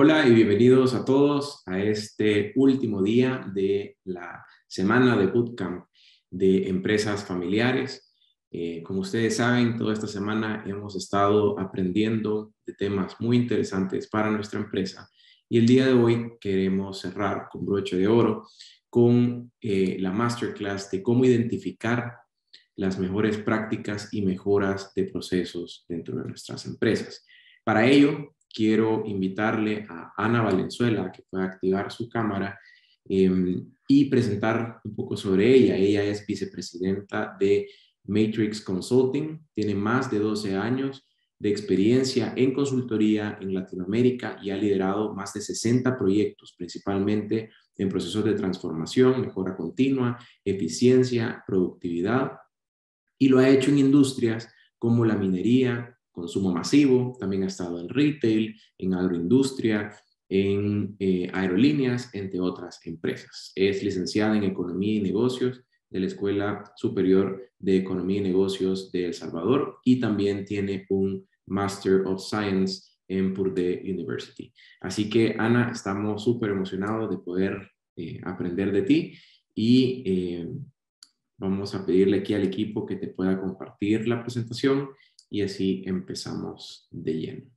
Hola y bienvenidos a todos a este último día de la semana de Bootcamp de empresas familiares. Como ustedes saben, toda esta semana hemos estado aprendiendo de temas muy interesantes para nuestra empresa y el día de hoy queremos cerrar con broche de oro con la masterclass de cómo identificar las mejores prácticas y mejoras de procesos dentro de nuestras empresas. Para ello, quiero invitarle a Ana Valenzuela que pueda activar su cámara y presentar un poco sobre ella. Ella es vicepresidenta de Matrix Consulting, tiene más de 12 años de experiencia en consultoría en Latinoamérica y ha liderado más de 60 proyectos, principalmente en procesos de transformación, mejora continua, eficiencia, productividad, y lo ha hecho en industrias como la minería, consumo masivo, también ha estado en retail, en agroindustria, en aerolíneas, entre otras empresas. Es licenciada en Economía y Negocios de la Escuela Superior de Economía y Negocios de El Salvador y también tiene un Master of Science en Purdue University. Así que, Ana, estamos súper emocionados de poder aprender de ti y vamos a pedirle aquí al equipo que te pueda compartir la presentación y así empezamos de lleno.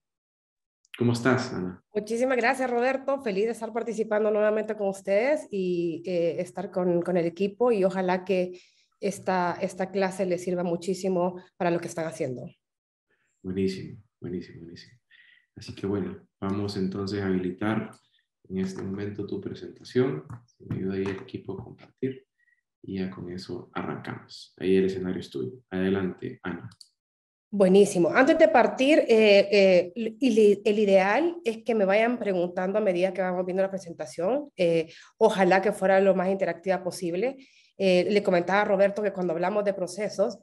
¿Cómo estás, Ana? Muchísimas gracias, Roberto. Feliz de estar participando nuevamente con ustedes y estar con el equipo y ojalá que esta clase les sirva muchísimo para lo que están haciendo. Buenísimo, buenísimo, buenísimo. Así que bueno, vamos entonces a habilitar en este momento tu presentación. Si me ayuda ahí el equipo a compartir y ya con eso arrancamos. Ahí el escenario es tuyo. Adelante, Ana. Buenísimo. Antes de partir, el ideal es que me vayan preguntando a medida que vamos viendo la presentación. Ojalá que fuera lo más interactiva posible. Le comentaba a Roberto que cuando hablamos de procesos,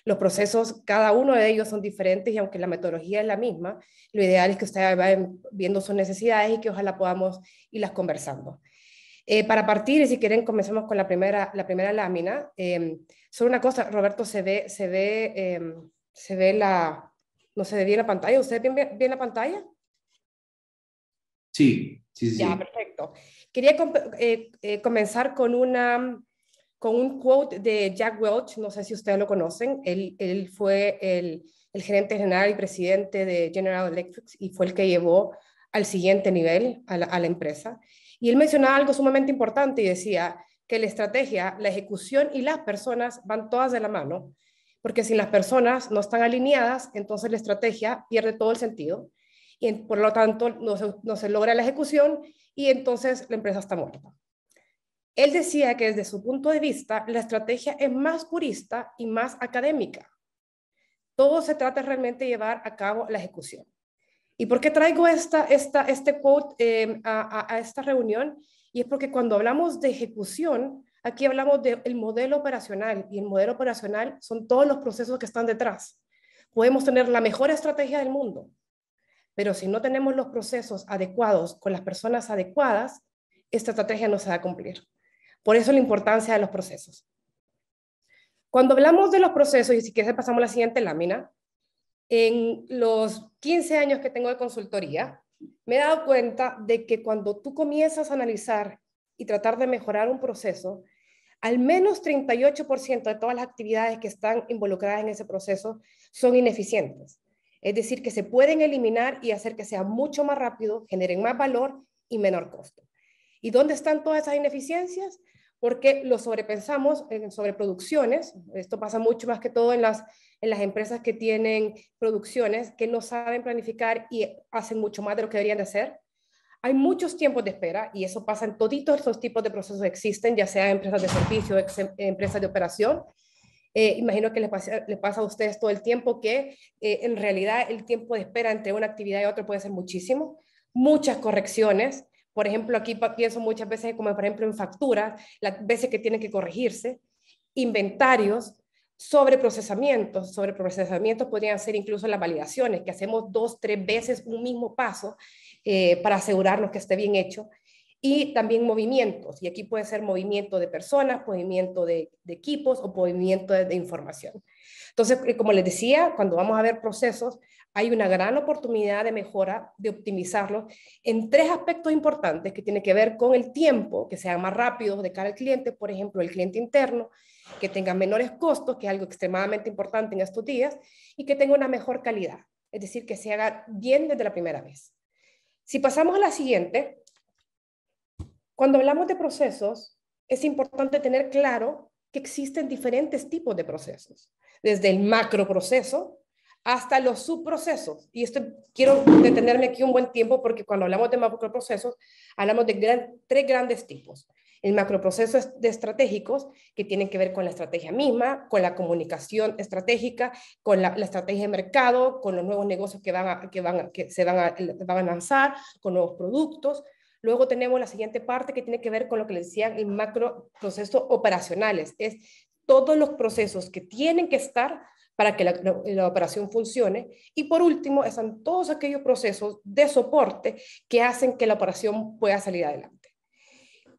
los procesos, cada uno de ellos son diferentes y aunque la metodología es la misma, lo ideal es que ustedes vayan viendo sus necesidades y que ojalá podamos irlas conversando. Para partir, y si quieren, comencemos con la primera lámina. Solo una cosa, Roberto, no se ve bien la pantalla. ¿Usted ve bien la pantalla? Sí, sí, Ya, sí. perfecto. Quería comenzar con un quote de Jack Welch, no sé si ustedes lo conocen. Él fue el gerente general y presidente de General Electric y fue el que llevó al siguiente nivel a la empresa. Y él mencionaba algo sumamente importante y decía que la estrategia, la ejecución y las personas van todas de la mano, porque si las personas no están alineadas, entonces la estrategia pierde todo el sentido y por lo tanto no se logra la ejecución y entonces la empresa está muerta. Él decía que desde su punto de vista la estrategia es más purista y más académica. Todo se trata realmente de llevar a cabo la ejecución. ¿Y por qué traigo este quote a esta reunión? Y es porque cuando hablamos de ejecución, aquí hablamos del modelo operacional y el modelo operacional son todos los procesos que están detrás. Podemos tener la mejor estrategia del mundo, pero si no tenemos los procesos adecuados con las personas adecuadas, esta estrategia no se va a cumplir. Por eso la importancia de los procesos. Cuando hablamos de los procesos, y si quieres pasamos a la siguiente lámina, en los 15 años que tengo de consultoría, me he dado cuenta de que cuando tú comienzas a analizar y tratar de mejorar un proceso, al menos 38% de todas las actividades que están involucradas en ese proceso son ineficientes. Es decir, que se pueden eliminar y hacer que sea mucho más rápido, generen más valor y menor costo. ¿Y dónde están todas esas ineficiencias? Porque lo sobrepensamos en sobreproducciones. Esto pasa mucho más que todo en las empresas que tienen producciones que no saben planificar y hacen mucho más de lo que deberían de hacer. Hay muchos tiempos de espera y eso pasa en toditos estos tipos de procesos que existen, ya sea empresas de servicio, empresas de operación. Imagino que les pasa a ustedes todo el tiempo que en realidad el tiempo de espera entre una actividad y otra puede ser muchísimo. Muchas correcciones. Por ejemplo, aquí pienso muchas veces como por ejemplo en facturas, las veces que tienen que corregirse, inventarios, sobreprocesamientos podrían ser incluso las validaciones, que hacemos 2, 3 veces un mismo paso para asegurarnos que esté bien hecho. Y también movimientos, y aquí puede ser movimiento de personas, movimiento de equipos o movimiento de información. Entonces, como les decía, cuando vamos a ver procesos, hay una gran oportunidad de mejora, de optimizarlo en 3 aspectos importantes que tienen que ver con el tiempo, que sean más rápidos de cara al cliente, por ejemplo, el cliente interno, que tenga menores costos, que es algo extremadamente importante en estos días, y que tenga una mejor calidad, es decir, que se haga bien desde la primera vez. Si pasamos a la siguiente, cuando hablamos de procesos, es importante tener claro que existen diferentes tipos de procesos, desde el macroproceso hasta los subprocesos. Y esto quiero detenerme aquí un buen tiempo porque cuando hablamos de macroprocesos, hablamos de 3 grandes tipos. El macroproceso de estratégicos, que tienen que ver con la estrategia misma, con la comunicación estratégica, con la estrategia de mercado, con los nuevos negocios que se van a lanzar, con nuevos productos. Luego tenemos la siguiente parte que tiene que ver con lo que les decía el macroprocesos operacionales. Es todos los procesos que tienen que estar para que la operación funcione. Y por último, están todos aquellos procesos de soporte que hacen que la operación pueda salir adelante.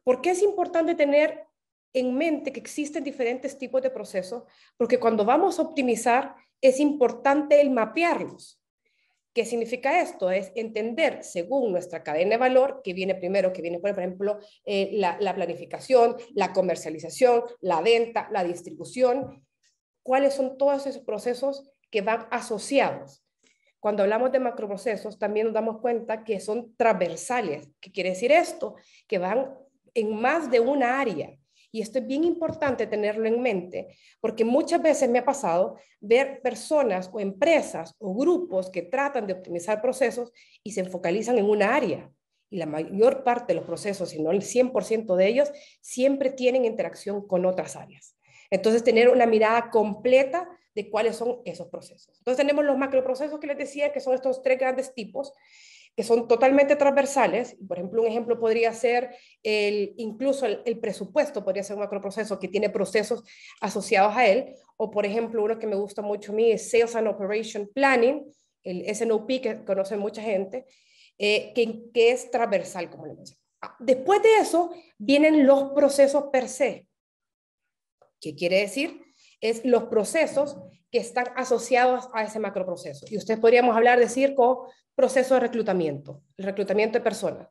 ¿Por qué es importante tener en mente que existen diferentes tipos de procesos? Porque cuando vamos a optimizar, es importante el mapearlos. ¿Qué significa esto? Es entender según nuestra cadena de valor, que viene primero, que viene por ejemplo la planificación, la comercialización, la venta, la distribución, cuáles son todos esos procesos que van asociados. Cuando hablamos de macroprocesos, también nos damos cuenta que son transversales. ¿Qué quiere decir esto? Que van en más de una área. Y esto es bien importante tenerlo en mente, porque muchas veces me ha pasado ver personas o empresas o grupos que tratan de optimizar procesos y se focalizan en una área. Y la mayor parte de los procesos, si no el 100% de ellos, siempre tienen interacción con otras áreas. Entonces, tener una mirada completa de cuáles son esos procesos. Entonces, tenemos los macroprocesos que les decía, que son estos 3 grandes tipos, que son totalmente transversales. Por ejemplo, un ejemplo podría ser incluso el presupuesto, podría ser un macroproceso que tiene procesos asociados a él, o por ejemplo, uno que me gusta mucho a mí es Sales and Operation Planning, el SNOP, que conoce mucha gente, que es transversal, como le mencioné. Después de eso, vienen los procesos per se. ¿Qué quiere decir? Es los procesos que están asociados a ese macroproceso. Y ustedes podríamos decir con proceso de reclutamiento, el reclutamiento de personas.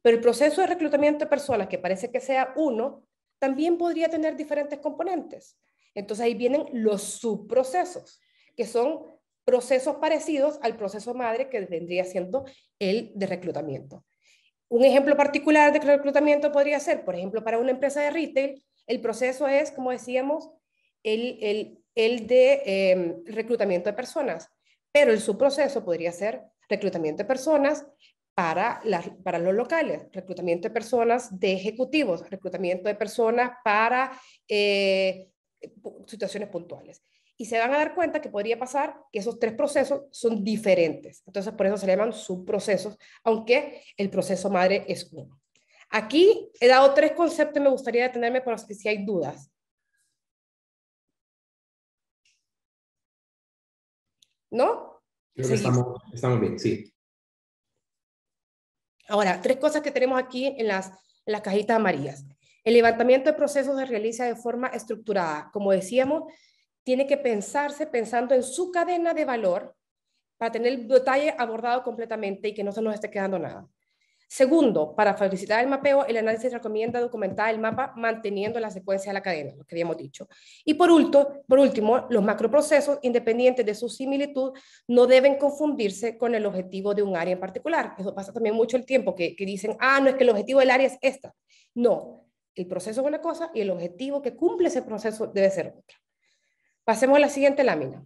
Pero el proceso de reclutamiento de personas, que parece que sea uno, también podría tener diferentes componentes. Entonces ahí vienen los subprocesos, que son procesos parecidos al proceso madre que vendría siendo el de reclutamiento. Un ejemplo particular de reclutamiento podría ser, por ejemplo, para una empresa de retail, el proceso es, como decíamos, el de reclutamiento de personas, pero el subproceso podría ser reclutamiento de personas para los locales, reclutamiento de personas de ejecutivos, reclutamiento de personas para situaciones puntuales. Y se van a dar cuenta que podría pasar que esos 3 procesos son diferentes. Entonces, por eso se llaman subprocesos, aunque el proceso madre es uno. Aquí he dado 3 conceptos y me gustaría detenerme para si hay dudas. ¿No? Creo que estamos bien, sí. Ahora, 3 cosas que tenemos aquí en las cajitas amarillas. El levantamiento de procesos se realiza de forma estructurada. Como decíamos, tiene que pensarse pensando en su cadena de valor para tener el detalle abordado completamente y que no se nos esté quedando nada. Segundo, para facilitar el mapeo, el análisis recomienda documentar el mapa manteniendo la secuencia de la cadena, lo que habíamos dicho. Y por último, los macroprocesos, independientes de su similitud, no deben confundirse con el objetivo de un área en particular. Eso pasa también mucho el tiempo, que dicen, no es que el objetivo del área es esta. No, el proceso es una cosa y el objetivo que cumple ese proceso debe ser otra. Pasemos a la siguiente lámina.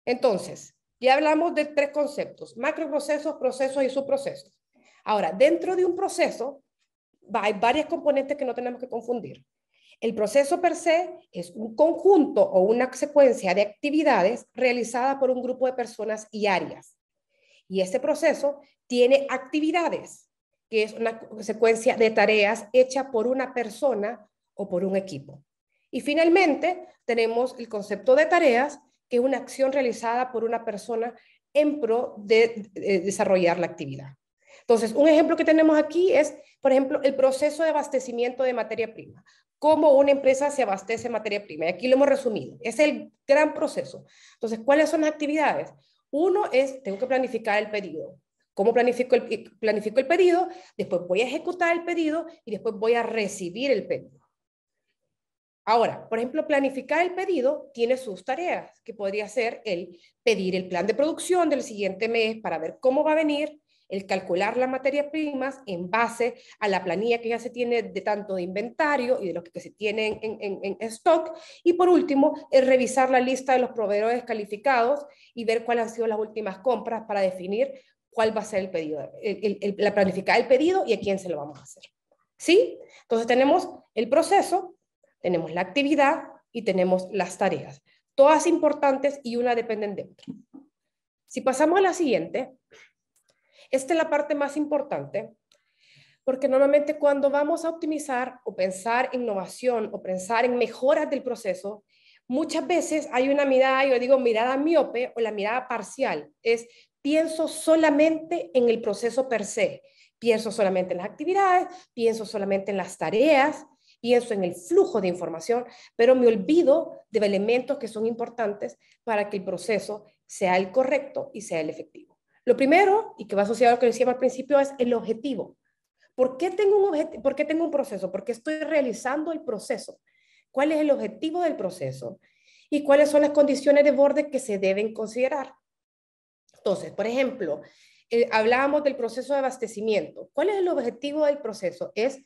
Entonces, ya hablamos de 3 conceptos, macroprocesos, procesos y subprocesos. Ahora, dentro de un proceso, hay varias componentes que no tenemos que confundir. El proceso per se es un conjunto o una secuencia de actividades realizada por un grupo de personas y áreas. Y ese proceso tiene actividades, que es una secuencia de tareas hecha por una persona o por un equipo. Y finalmente, tenemos el concepto de tareas, que es una acción realizada por una persona en pro de desarrollar la actividad. Entonces, un ejemplo que tenemos aquí es, por ejemplo, el proceso de abastecimiento de materia prima. Cómo una empresa se abastece de materia prima. Y aquí lo hemos resumido. Es el gran proceso. Entonces, ¿cuáles son las actividades? Uno es, tengo que planificar el pedido. ¿Cómo planifico el pedido? Después voy a ejecutar el pedido y después voy a recibir el pedido. Ahora, por ejemplo, planificar el pedido tiene sus tareas, que podría ser el pedir el plan de producción del siguiente mes para ver cómo va a venir, el calcular las materias primas en base a la planilla que ya se tiene de tanto de inventario y de lo que se tiene en stock. Y por último, el revisar la lista de los proveedores calificados y ver cuáles han sido las últimas compras para definir cuál va a ser el pedido, la planificar el pedido y a quién se lo vamos a hacer. ¿Sí? Entonces tenemos el proceso, tenemos la actividad y tenemos las tareas. Todas importantes y una dependen de otra. Si pasamos a la siguiente, esta es la parte más importante, porque normalmente cuando vamos a optimizar o pensar en innovación o pensar en mejoras del proceso, muchas veces hay una mirada, yo digo mirada miope o la mirada parcial, es pienso solamente en el proceso per se, pienso solamente en las actividades, pienso solamente en las tareas, pienso en el flujo de información, pero me olvido de elementos que son importantes para que el proceso sea el correcto y sea el efectivo. Lo primero, y que va asociado a lo que decíamos al principio, es el objetivo. ¿Por qué tengo un proceso? ¿Por qué estoy realizando el proceso? ¿Cuál es el objetivo del proceso? ¿Y cuáles son las condiciones de borde que se deben considerar? Entonces, por ejemplo, hablábamos del proceso de abastecimiento. ¿Cuál es el objetivo del proceso? Es,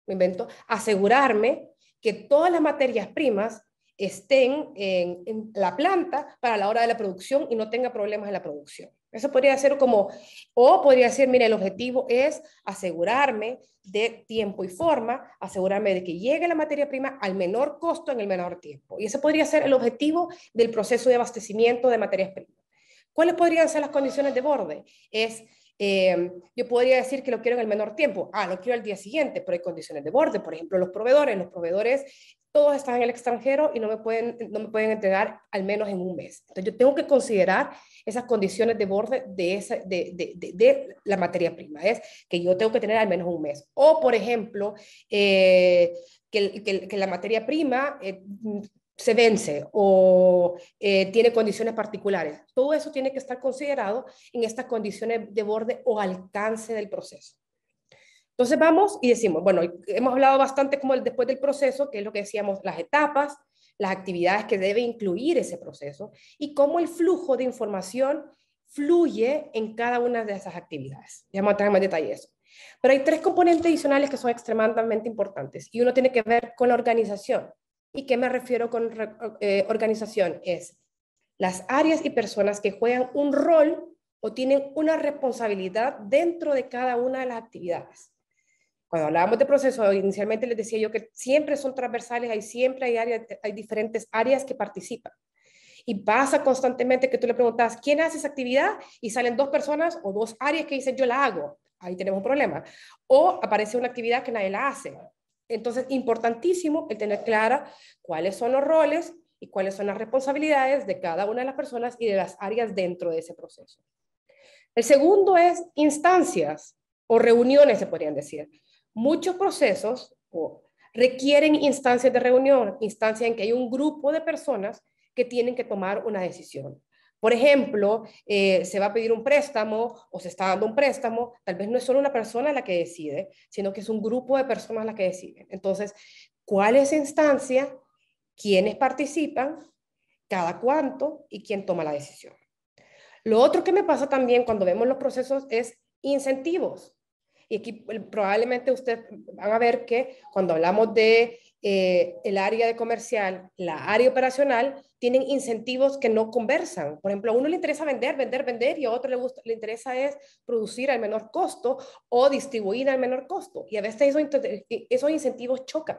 me invento, asegurarme que todas las materias primas estén en la planta para la hora de la producción y no tenga problemas en la producción. Eso podría ser como, o podría ser, mire, el objetivo es asegurarme de tiempo y forma, asegurarme de que llegue la materia prima al menor costo en el menor tiempo. Y ese podría ser el objetivo del proceso de abastecimiento de materias primas. ¿Cuáles podrían ser las condiciones de borde? Yo podría decir que lo quiero en el menor tiempo. Lo quiero al día siguiente, pero hay condiciones de borde. Por ejemplo, los proveedores todos están en el extranjero y no me pueden entregar al menos en un mes. Entonces yo tengo que considerar esas condiciones de borde de la materia prima. Es que yo tengo que tener al menos un mes. O, por ejemplo, que la materia prima se vence o tiene condiciones particulares. Todo eso tiene que estar considerado en estas condiciones de borde o alcance del proceso. Entonces vamos y decimos, bueno, hemos hablado bastante como después del proceso, que es lo que decíamos, las etapas, las actividades que debe incluir ese proceso y cómo el flujo de información fluye en cada una de esas actividades. Ya vamos a entrar en más detalle eso. Pero hay tres componentes adicionales que son extremadamente importantes y uno tiene que ver con la organización. ¿Y qué me refiero con organización? Es las áreas y personas que juegan un rol o tienen una responsabilidad dentro de cada una de las actividades. Cuando hablábamos de proceso, inicialmente les decía yo que siempre son transversales, hay diferentes áreas que participan. Y pasa constantemente que tú le preguntas, ¿quién hace esa actividad? Y salen dos personas o dos áreas que dicen, yo la hago. Ahí tenemos un problema. O aparece una actividad que nadie la hace. Entonces, importantísimo el tener clara cuáles son los roles y cuáles son las responsabilidades de cada una de las personas y de las áreas dentro de ese proceso. El segundo es instancias o reuniones, se podrían decir. Muchos procesos requieren instancias de reunión, instancias en que hay un grupo de personas que tienen que tomar una decisión. Por ejemplo, se va a pedir un préstamo o se está dando un préstamo, tal vez no es solo una persona la que decide, sino que es un grupo de personas la que deciden. Entonces, ¿cuál es la instancia? ¿Quiénes participan? ¿Cada cuánto? ¿Y quién toma la decisión? Lo otro que me pasa también cuando vemos los procesos es incentivos. Y aquí probablemente ustedes van a ver que cuando hablamos de el área de comercial, la área operacional, tienen incentivos que no conversan. Por ejemplo, a uno le interesa vender y a otro le interesa es producir al menor costo o distribuir al menor costo. Y a veces esos incentivos chocan.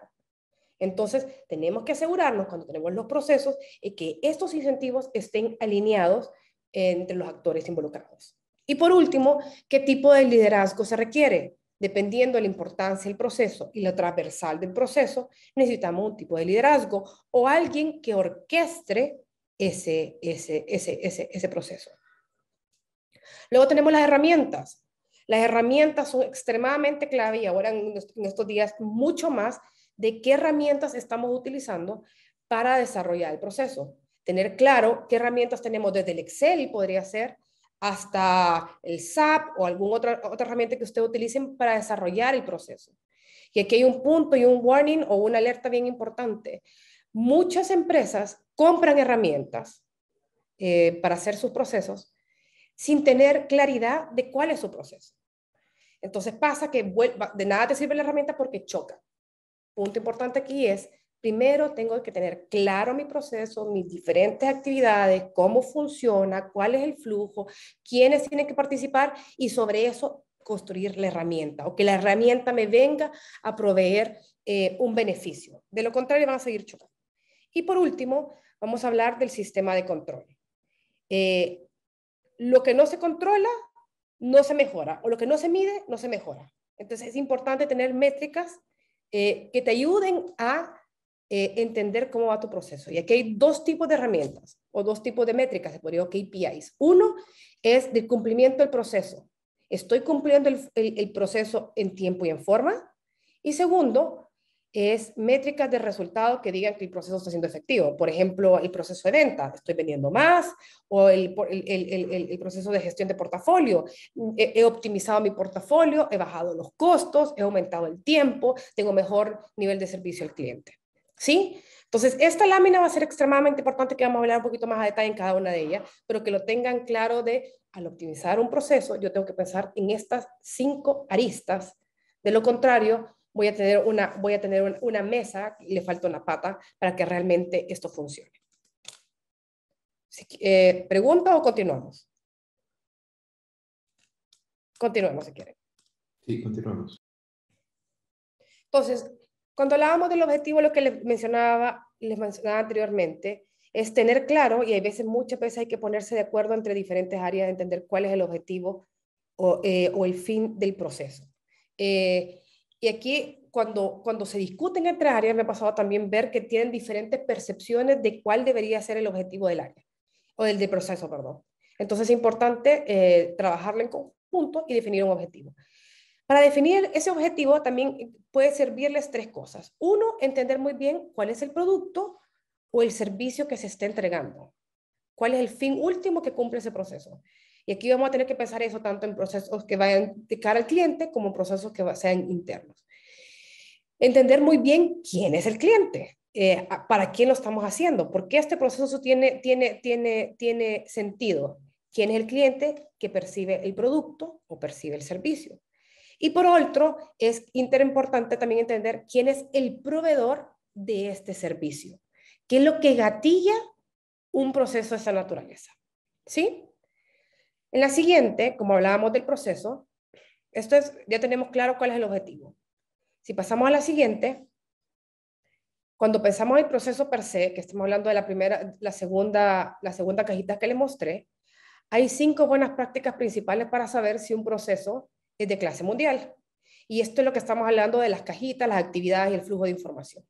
Entonces, tenemos que asegurarnos cuando tenemos los procesos que estos incentivos estén alineados entre los actores involucrados. Y por último, ¿qué tipo de liderazgo se requiere? Dependiendo de la importancia del proceso y lo transversal del proceso, necesitamos un tipo de liderazgo o alguien que orquestre ese proceso. Luego tenemos las herramientas. Las herramientas son extremadamente clave y ahora en estos días mucho más de qué herramientas estamos utilizando para desarrollar el proceso. Tener claro qué herramientas tenemos desde el Excel, podría ser, hasta el SAP o alguna otra herramienta que ustedes utilicen para desarrollar el proceso. Y aquí hay un punto y un warning o una alerta bien importante. Muchas empresas compran herramientas para hacer sus procesos sin tener claridad de cuál es su proceso. Entonces pasa que de nada te sirve la herramienta porque choca. Punto importante aquí es, primero tengo que tener claro mi proceso, mis diferentes actividades, cómo funciona, cuál es el flujo, quiénes tienen que participar y sobre eso construir la herramienta o que la herramienta me venga a proveer un beneficio. De lo contrario van a seguir chocando. Y por último, vamos a hablar del sistema de control. Lo que no se controla no se mejora, o lo que no se mide no se mejora. Entonces es importante tener métricas que te ayuden a entender cómo va tu proceso. Y aquí hay dos tipos de herramientas o dos tipos de métricas, se podría decir KPIs. Uno es del cumplimiento del proceso. Estoy cumpliendo el proceso en tiempo y en forma. Y segundo, es métricas de resultado que digan que el proceso está siendo efectivo. Por ejemplo, el proceso de venta, estoy vendiendo más, o el proceso de gestión de portafolio. He optimizado mi portafolio, he bajado los costos, he aumentado el tiempo, tengo mejor nivel de servicio al cliente. ¿Sí? Entonces, esta lámina va a ser extremadamente importante, que vamos a hablar un poquito más a detalle en cada una de ellas, pero que lo tengan claro de, al optimizar un proceso, yo tengo que pensar en estas 5 aristas. De lo contrario, voy a tener una mesa y le falta una pata para que realmente esto funcione. ¿Pregunta o continuamos? Continuemos si quieren. Sí, continuamos. Entonces, cuando hablábamos del objetivo, lo que les mencionaba anteriormente, es tener claro, y hay veces, muchas veces hay que ponerse de acuerdo entre diferentes áreas de entender cuál es el objetivo o el fin del proceso. Y aquí, cuando se discuten entre áreas, me ha pasado también ver que tienen diferentes percepciones de cuál debería ser el objetivo del área, o del proceso, perdón. Entonces es importante trabajarlo en conjunto y definir un objetivo. Para definir ese objetivo también puede servirles 3 cosas. Uno, entender muy bien cuál es el producto o el servicio que se está entregando. ¿Cuál es el fin último que cumple ese proceso? Y aquí vamos a tener que pensar eso tanto en procesos que vayan de cara al cliente como en procesos que sean internos. Entender muy bien quién es el cliente, para quién lo estamos haciendo, por qué este proceso tiene sentido. ¿Quién es el cliente que percibe el producto o percibe el servicio? Y por otro, es importante también entender quién es el proveedor de este servicio. ¿Qué es lo que gatilla un proceso de esa naturaleza? ¿Sí? En la siguiente, como hablábamos del proceso, ya tenemos claro cuál es el objetivo. Si pasamos a la siguiente, cuando pensamos en el proceso per se, que estamos hablando de la segunda cajita que le mostré, hay 5 buenas prácticas principales para saber si un proceso es de clase mundial. Y esto es lo que estamos hablando de las cajitas, las actividades y el flujo de información.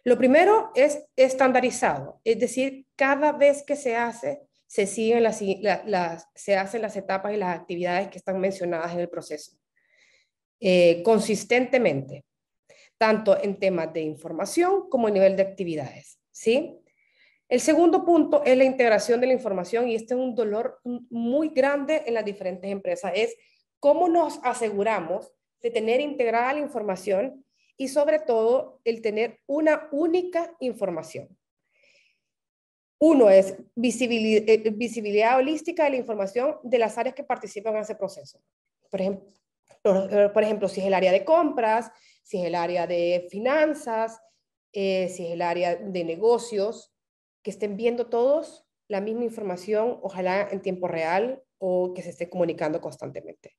Lo primero es estandarizado, es decir, cada vez que se hace, se hacen las etapas y las actividades que están mencionadas en el proceso. Consistentemente, tanto en temas de información como en nivel de actividades, ¿sí? El segundo punto es la integración de la información, y este es un dolor muy grande en las diferentes empresas, es cómo nos aseguramos de tener integrada la información y sobre todo el tener una única información. Uno es visibilidad holística de la información de las áreas que participan en ese proceso. Por ejemplo, si es el área de compras, si es el área de finanzas, si es el área de negocios, que estén viendo todos la misma información, ojalá en tiempo real o que se esté comunicando constantemente.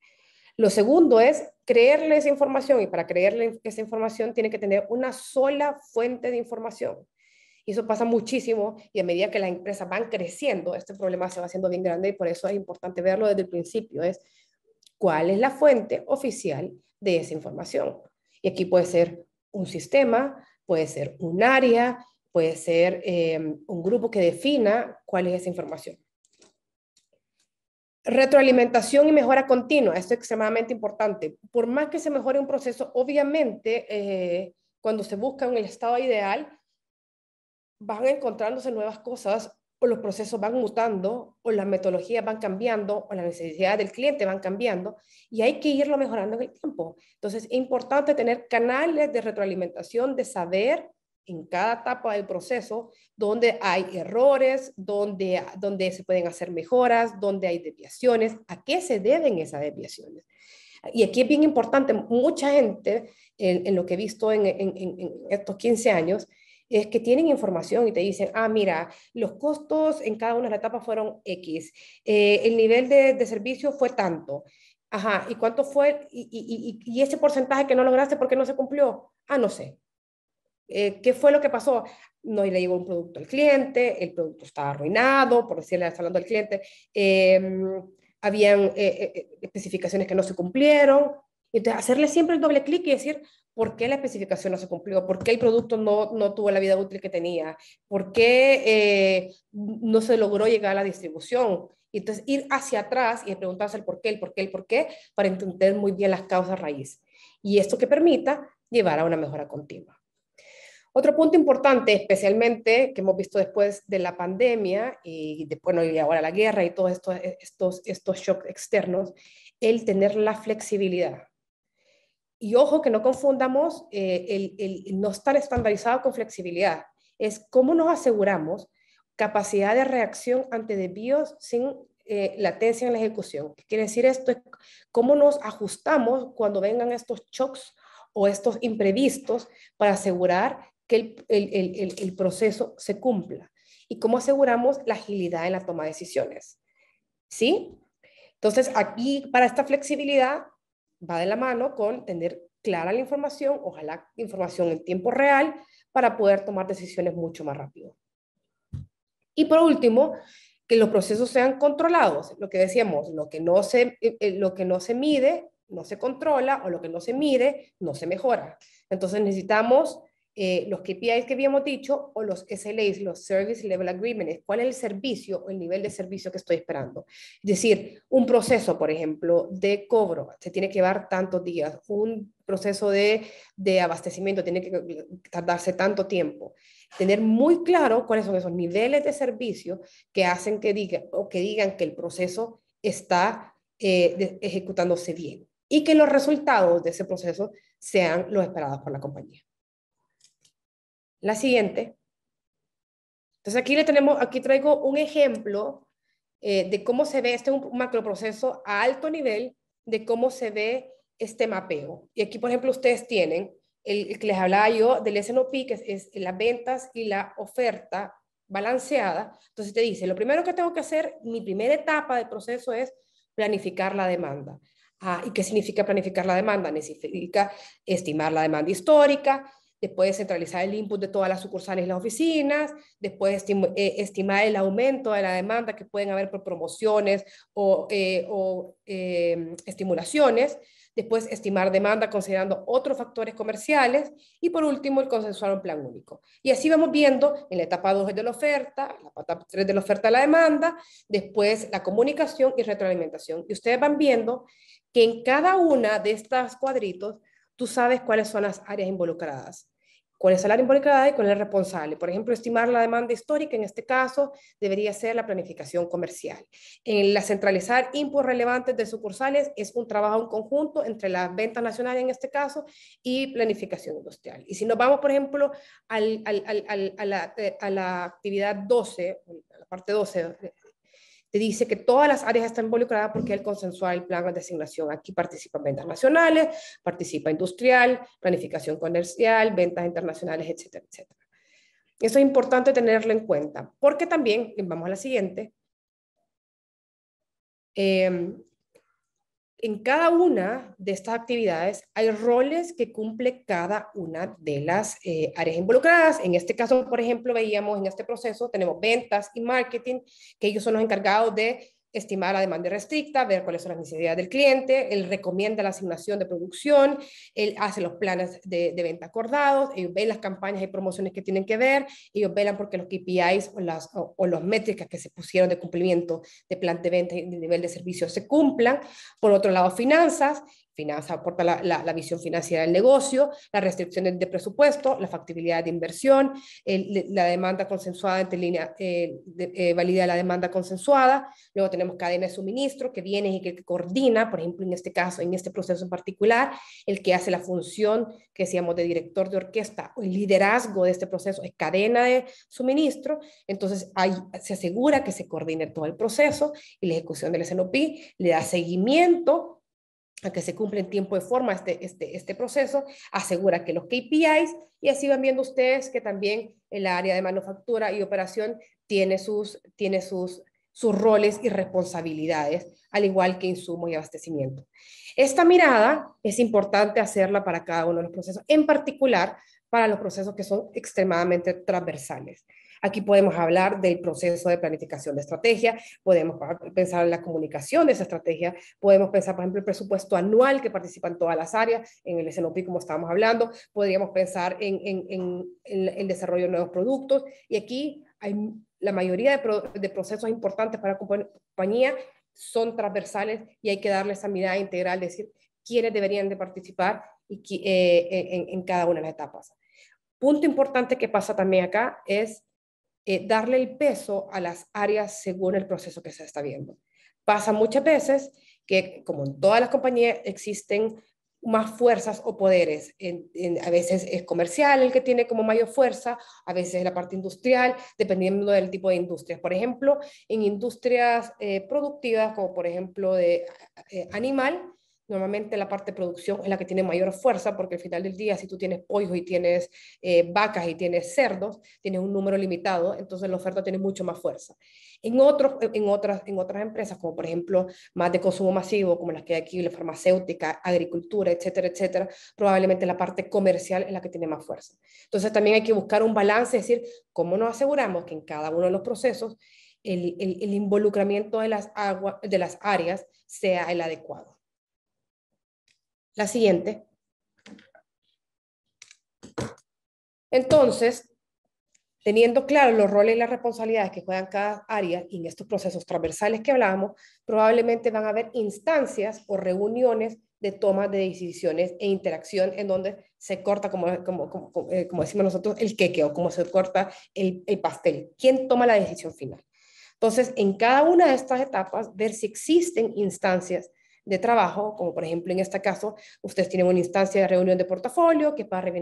Lo segundo es creerle esa información, y para creerle esa información tiene que tener una sola fuente de información. Y eso pasa muchísimo, y a medida que las empresas van creciendo, este problema se va haciendo bien grande, y por eso es importante verlo desde el principio, es cuál es la fuente oficial de esa información. Y aquí puede ser un sistema, puede ser un área, puede ser un grupo que defina cuál es esa información. Retroalimentación y mejora continua, esto es extremadamente importante. Por más que se mejore un proceso, obviamente cuando se busca en el estado ideal, van encontrándose nuevas cosas o los procesos van mutando, o las metodologías van cambiando, o las necesidades del cliente van cambiando, y hay que irlo mejorando en el tiempo. Entonces, es importante tener canales de retroalimentación, de saber en cada etapa del proceso donde hay errores, donde se pueden hacer mejoras, donde hay desviaciones, a qué se deben esas desviaciones. Y aquí es bien importante, mucha gente, en lo que he visto en estos 15 años, es que tienen información y te dicen, ah, mira, los costos en cada una de las etapas fueron X, el nivel de servicio fue tanto, ajá, ¿y cuánto fue? Y ese porcentaje que no lograste, ¿por qué no se cumplió? Ah, no sé. ¿Qué fue lo que pasó? No le llegó un producto al cliente, el producto estaba arruinado, por decirle, hablando al cliente, habían especificaciones que no se cumplieron. Entonces, hacerle siempre el doble clic y decir, ¿por qué la especificación no se cumplió? ¿Por qué el producto no tuvo la vida útil que tenía? ¿Por qué no se logró llegar a la distribución? Y entonces, ir hacia atrás y preguntarse el por qué, el por qué, el por qué, para entender muy bien las causas raíz. Y esto que permita llevar a una mejora continua. Otro punto importante, especialmente que hemos visto después de la pandemia y después y ahora la guerra y todos estos shocks externos, el tener la flexibilidad. Y ojo que no confundamos el no estar estandarizado con flexibilidad. Es cómo nos aseguramos capacidad de reacción ante desvíos sin latencia en la ejecución. ¿Qué quiere decir esto? Es cómo nos ajustamos cuando vengan estos shocks o estos imprevistos para asegurar que el proceso se cumpla. Y cómo aseguramos la agilidad en la toma de decisiones. ¿Sí? Entonces, aquí para esta flexibilidad va de la mano con tener clara la información, ojalá información en tiempo real, para poder tomar decisiones mucho más rápido. Y por último, que los procesos sean controlados. Lo que decíamos, lo que no se mide, no se controla, o lo que no se mide, no se mejora. Entonces necesitamos los KPIs que habíamos dicho, o los SLAs, los Service Level Agreements, cuál es el servicio o el nivel de servicio que estoy esperando. Es decir, un proceso, por ejemplo, de cobro, se tiene que llevar tantos días, un proceso de abastecimiento tiene que tardarse tanto tiempo. Tener muy claro cuáles son esos niveles de servicio que hacen que digan que el proceso está ejecutándose bien y que los resultados de ese proceso sean los esperados por la compañía. La siguiente. Entonces aquí traigo un ejemplo de cómo se ve un macroproceso a alto nivel, de cómo se ve este mapeo. Y aquí, por ejemplo, ustedes tienen el que les hablaba yo del S&OP, que es las ventas y la oferta balanceada. Entonces te dice, lo primero que tengo que hacer, mi primera etapa del proceso es planificar la demanda. ¿Y qué significa planificar la demanda? Significa estimar la demanda histórica, después centralizar el input de todas las sucursales y las oficinas, después estimar el aumento de la demanda que pueden haber por promociones o estimulaciones, después estimar demanda considerando otros factores comerciales y por último el consensuar un plan único. Y así vamos viendo en la etapa 2 de la oferta, la etapa 3 de la oferta de la demanda, después la comunicación y retroalimentación. Y ustedes van viendo que en cada una de estas cuadritos tú sabes cuáles son las áreas involucradas. ¿Cuál es el área involucrada y cuál es el responsable? Por ejemplo, estimar la demanda histórica, en este caso, debería ser la planificación comercial. En la centralizar inputs relevantes de sucursales es un trabajo en conjunto entre las ventas nacionales, en este caso, y planificación industrial. Y si nos vamos, por ejemplo, a la actividad 12, a la parte 12, te dice que todas las áreas están involucradas porque el consensuar el plan de asignación. Aquí participan ventas nacionales, participa industrial, planificación comercial, ventas internacionales, etcétera, etcétera. Eso es importante tenerlo en cuenta, porque también, vamos a la siguiente, en cada una de estas actividades hay roles que cumple cada una de las áreas involucradas. En este caso, por ejemplo, veíamos en este proceso, tenemos ventas y marketing, que ellos son los encargados de estimar la demanda restricta, ver cuáles son las necesidades del cliente, él recomienda la asignación de producción, él hace los planes de venta acordados, ellos ven las campañas y promociones que tienen que ver, ellos velan porque los KPIs o las métricas que se pusieron de cumplimiento de plan de venta y de nivel de servicio se cumplan. Por otro lado, finanzas finanzas aporta la visión financiera del negocio, las restricciones de presupuesto, la factibilidad de inversión, la demanda consensuada entre línea, valida la demanda consensuada. Luego tenemos cadena de suministro que viene y que coordina, por ejemplo, en este caso, en este proceso en particular, el que hace la función que decíamos de director de orquesta o el liderazgo de este proceso es cadena de suministro. Entonces ahí se asegura que se coordine todo el proceso y la ejecución del SNOP le da seguimiento a que se cumple en tiempo y forma este proceso, asegura que los KPIs, y así van viendo ustedes que también el área de manufactura y operación tiene sus roles y responsabilidades, al igual que insumos y abastecimiento. Esta mirada es importante hacerla para cada uno de los procesos, en particular para los procesos que son extremadamente transversales. Aquí podemos hablar del proceso de planificación de estrategia, podemos pensar en la comunicación de esa estrategia, podemos pensar, por ejemplo, el presupuesto anual que participa en todas las áreas, en el SNOP, como estábamos hablando, podríamos pensar en el desarrollo de nuevos productos, y aquí hay la mayoría de procesos importantes para la compañía son transversales y hay que darle esa mirada integral, decir quiénes deberían de participar en cada una de las etapas. Punto importante que pasa también acá es darle el peso a las áreas según el proceso que se está viendo. Pasa muchas veces que, como en todas las compañías, existen más fuerzas o poderes. A veces es comercial el que tiene como mayor fuerza, a veces es la parte industrial, dependiendo del tipo de industrias. Por ejemplo, en industrias productivas, como por ejemplo de animal, normalmente la parte de producción es la que tiene mayor fuerza, porque al final del día, si tú tienes pollos y tienes vacas y tienes cerdos, tienes un número limitado, entonces la oferta tiene mucho más fuerza. En otras empresas, como por ejemplo más de consumo masivo, como las que hay aquí, la farmacéutica, agricultura, etcétera, etcétera, probablemente la parte comercial es la que tiene más fuerza. Entonces también hay que buscar un balance, es decir, cómo nos aseguramos que en cada uno de los procesos el involucramiento de las áreas sea el adecuado. La siguiente. Entonces, teniendo claro los roles y las responsabilidades que juegan cada área y en estos procesos transversales que hablábamos, probablemente van a haber instancias o reuniones de toma de decisiones e interacción en donde se corta, como decimos nosotros, el queque, o como se corta el pastel. ¿Quién toma la decisión final? Entonces, en cada una de estas etapas, ver si existen instancias de trabajo, como por ejemplo en este caso, ustedes tienen una instancia de reunión de portafolio, que es para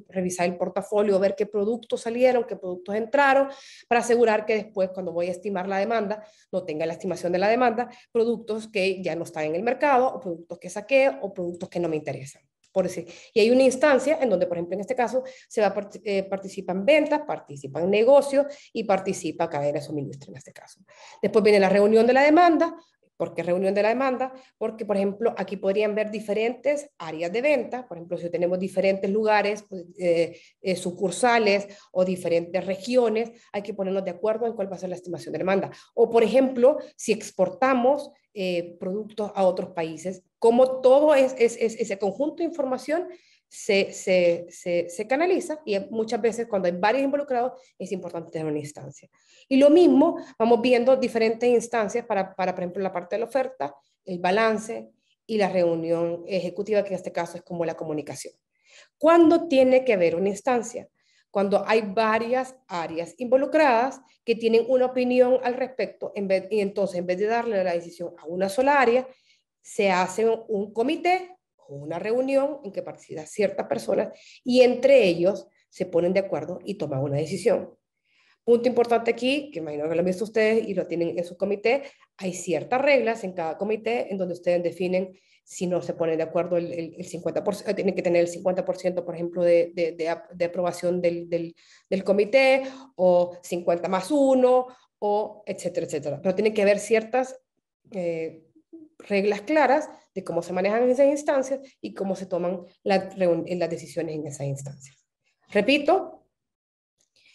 revisar el portafolio, ver qué productos salieron, qué productos entraron, para asegurar que después, cuando voy a estimar la demanda, no tenga la estimación de la demanda, productos que ya no están en el mercado, o productos que saqué, o productos que no me interesan. Por decir. Y hay una instancia en donde, por ejemplo, en este caso, participan ventas, participan negocios y participa cadena de suministro en este caso. Después viene la reunión de la demanda. ¿Por qué reunión de la demanda? Porque, por ejemplo, aquí podrían ver diferentes áreas de venta. Por ejemplo, si tenemos diferentes lugares, sucursales o diferentes regiones, hay que ponernos de acuerdo en cuál va a ser la estimación de demanda. O, por ejemplo, si exportamos productos a otros países, como todo ese conjunto de información se canaliza, y muchas veces cuando hay varios involucrados es importante tener una instancia. Y lo mismo, vamos viendo diferentes instancias para por ejemplo, la parte de la oferta, el balance y la reunión ejecutiva, que en este caso es como la comunicación. ¿Cuándo tiene que haber una instancia? Cuando hay varias áreas involucradas que tienen una opinión al respecto, y entonces en vez de darle la decisión a una sola área, se hace un comité o una reunión en que participan ciertas personas y entre ellos se ponen de acuerdo y toman una decisión. Punto importante aquí, que imagino que lo han visto ustedes y lo tienen en su comité, hay ciertas reglas en cada comité en donde ustedes definen si no se ponen de acuerdo el 50%, tienen que tener el 50%, por ejemplo, de aprobación del comité, o 50 más 1, o etcétera, etcétera. Pero tiene que haber ciertas reglas claras de cómo se manejan esas instancias y cómo se toman las decisiones en esas instancias. Repito,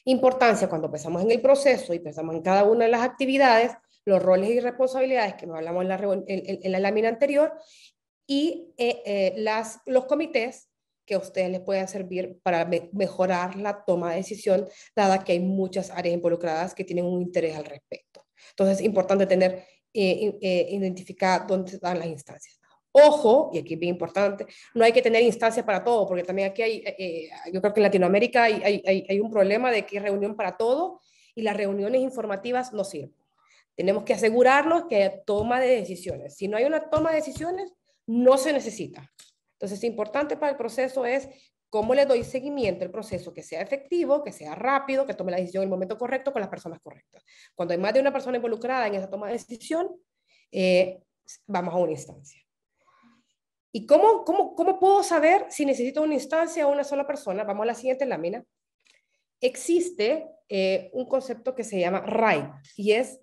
importancia cuando empezamos en el proceso y pensamos en cada una de las actividades, los roles y responsabilidades que nos hablamos en la lámina anterior, y los comités que a ustedes les pueden servir para mejorar la toma de decisión, dada que hay muchas áreas involucradas que tienen un interés al respecto. Entonces es importante tener identificar dónde están las instancias. Ojo, y aquí es bien importante, no hay que tener instancias para todo, porque también aquí yo creo que en Latinoamérica hay un problema de que hay reunión para todo y las reuniones informativas no sirven. Tenemos que asegurarnos que hay toma de decisiones. Si no hay una toma de decisiones, no se necesita. Entonces, importante para el proceso es cómo le doy seguimiento al proceso, que sea efectivo, que sea rápido, que tome la decisión en el momento correcto con las personas correctas. Cuando hay más de una persona involucrada en esa toma de decisión, vamos a una instancia. ¿Y cómo puedo saber si necesito una instancia o una sola persona? Vamos a la siguiente lámina. Existe un concepto que se llama RAID y es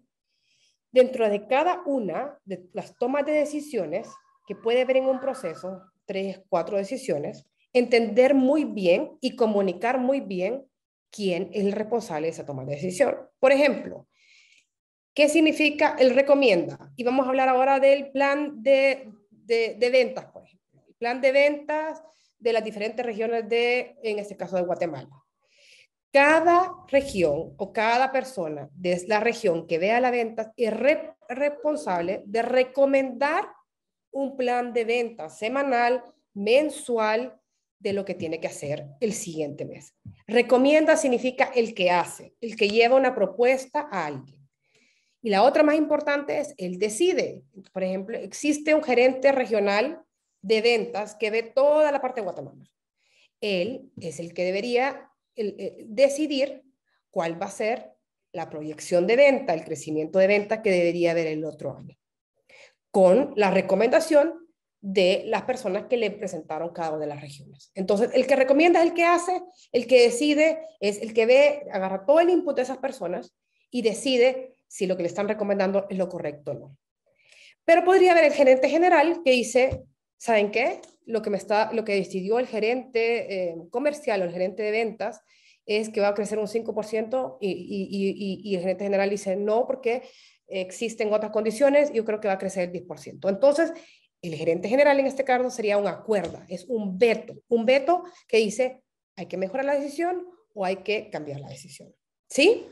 dentro de cada una de las tomas de decisiones que puede haber en un proceso, 3, 4 decisiones, entender muy bien y comunicar muy bien quién es el responsable de esa toma de decisión. Por ejemplo, ¿qué significa el recomienda? Y vamos a hablar ahora del plan de ventas, por ejemplo. El plan de ventas de las diferentes regiones en este caso de Guatemala. Cada región o cada persona de la región que vea la venta es responsable de recomendar un plan de venta semanal, mensual, de lo que tiene que hacer el siguiente mes. Recomienda significa el que hace, el que lleva una propuesta a alguien. Y la otra más importante es el decide. Por ejemplo, existe un gerente regional de ventas que ve toda la parte de Guatemala. Él es el que debería decidir cuál va a ser la proyección de venta, el crecimiento de venta que debería haber el otro año, con la recomendación de las personas que le presentaron cada una de las regiones. Entonces, el que recomienda es el que hace, el que decide es el que ve, agarra todo el input de esas personas y decide si lo que le están recomendando es lo correcto o no. Pero podría haber el gerente general que dice, ¿saben qué? Lo que decidió el gerente comercial o el gerente de ventas es que va a crecer un 5% y el gerente general dice no porque existen otras condiciones y yo creo que va a crecer el 10%. Entonces, el gerente general en este caso sería un acuerdo, es un veto que dice hay que mejorar la decisión o hay que cambiar la decisión. ¿Sí?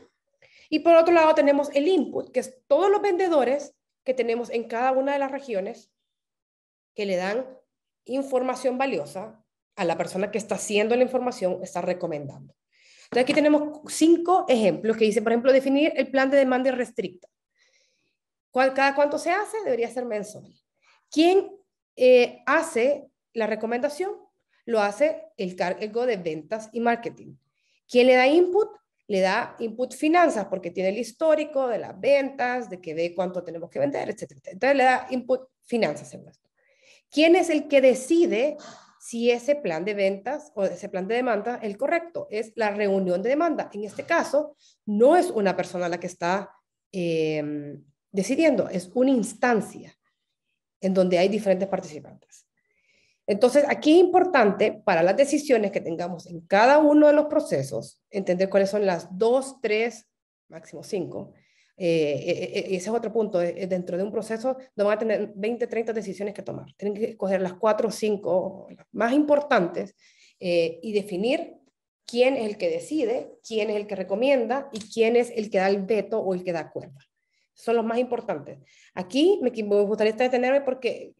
Y por otro lado tenemos el input, que es todos los vendedores que tenemos en cada una de las regiones que le dan información valiosa a la persona que está haciendo la información, está recomendando. Entonces aquí tenemos 5 ejemplos que dicen, por ejemplo, definir el plan de demanda restricta. ¿Cada cuánto se hace? Debería ser mensual. ¿Quién hace la recomendación? Lo hace el cargo de ventas y marketing. ¿Quién le da input? Le da input finanzas porque tiene el histórico de las ventas, de que ve cuánto tenemos que vender, etc. Entonces le da input finanzas en esto. ¿Quién es el que decide si ese plan de ventas o ese plan de demanda es el correcto? Es la reunión de demanda. En este caso, no es una persona la que está decidiendo, es una instancia en donde hay diferentes participantes. Entonces, aquí es importante para las decisiones que tengamos en cada uno de los procesos, entender cuáles son las 2, 3, máximo 5. Ese es otro punto. Dentro de un proceso no van a tener 20, 30 decisiones que tomar. Tienen que escoger las 4 o 5 las más importantes y definir quién es el que decide, quién es el que recomienda y quién es el que da el veto o el que da cuerda. Son los más importantes. Aquí me gustaría detenerme porque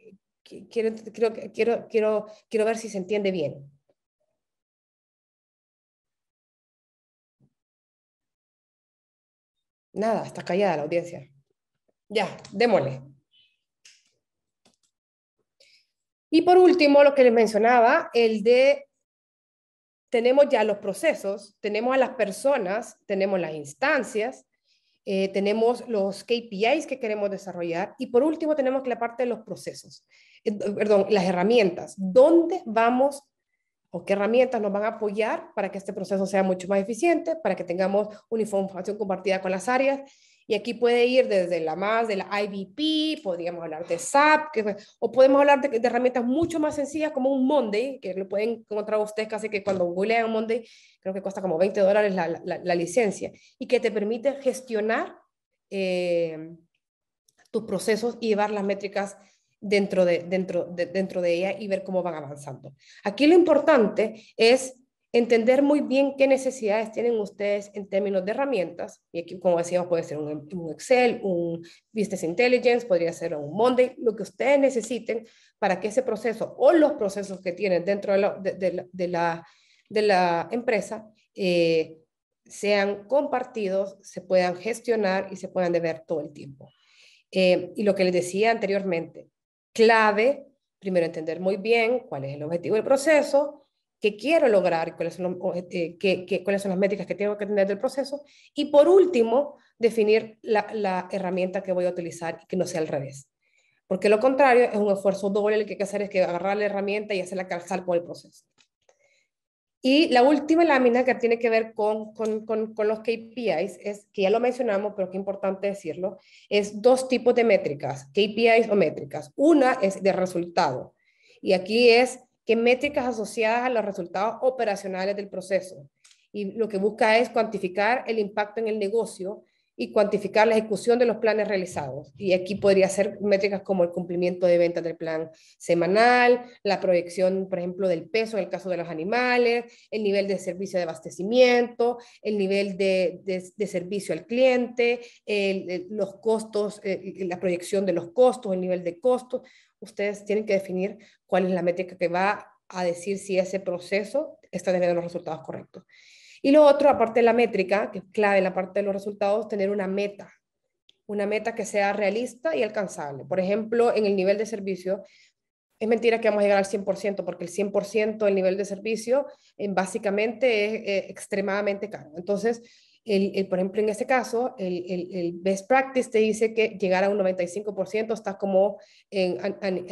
quiero ver si se entiende bien. Nada, está callada la audiencia. Ya, démosle. Y por último, lo que les mencionaba, tenemos ya los procesos, tenemos a las personas, tenemos las instancias, tenemos los KPIs que queremos desarrollar y por último tenemos la parte de los procesos, las herramientas. ¿Dónde vamos o qué herramientas nos van a apoyar para que este proceso sea mucho más eficiente, para que tengamos una información compartida con las áreas? Y aquí puede ir desde la IBP, podríamos hablar de SAP, o podemos hablar de herramientas mucho más sencillas como un Monday, que lo pueden encontrar ustedes casi que cuando googlean un Monday, creo que cuesta como $20 la licencia, y que te permite gestionar tus procesos y llevar las métricas dentro de ella y ver cómo van avanzando. Aquí lo importante es entender muy bien qué necesidades tienen ustedes en términos de herramientas, y aquí, como decíamos, puede ser un Excel, un Business Intelligence, podría ser un Monday, lo que ustedes necesiten para que ese proceso o los procesos que tienen dentro de la empresa sean compartidos, se puedan gestionar y se puedan ver todo el tiempo. Y lo que les decía anteriormente, clave, primero entender muy bien cuál es el objetivo del proceso, qué quiero lograr, cuáles son, cuáles son las métricas que tengo que tener del proceso, y por último, definir la herramienta que voy a utilizar y que no sea al revés. Porque lo contrario es un esfuerzo doble, lo que hay que hacer es que agarrar la herramienta y hacerla calzar por el proceso. Y la última lámina que tiene que ver con los KPIs es, que ya lo mencionamos, pero que es importante decirlo, es dos tipos de métricas, KPIs o métricas. Una es de resultado, y aquí es que métricas asociadas a los resultados operacionales del proceso. Y lo que busca es cuantificar el impacto en el negocio y cuantificar la ejecución de los planes realizados. Y aquí podría ser métricas como el cumplimiento de ventas del plan semanal, la proyección, por ejemplo, del peso en el caso de los animales, el nivel de servicio de abastecimiento, el nivel de servicio al cliente, los costos, la proyección de los costos, el nivel de costos. Ustedes tienen que definir cuál es la métrica que va a decir si ese proceso está teniendo los resultados correctos. Y lo otro, aparte de la métrica, que es clave en la parte de los resultados, tener una meta que sea realista y alcanzable. Por ejemplo, en el nivel de servicio, es mentira que vamos a llegar al 100%, porque el 100% del nivel de servicio básicamente es extremadamente caro. Entonces, por ejemplo, en este caso, el best practice te dice que llegar a un 95% está como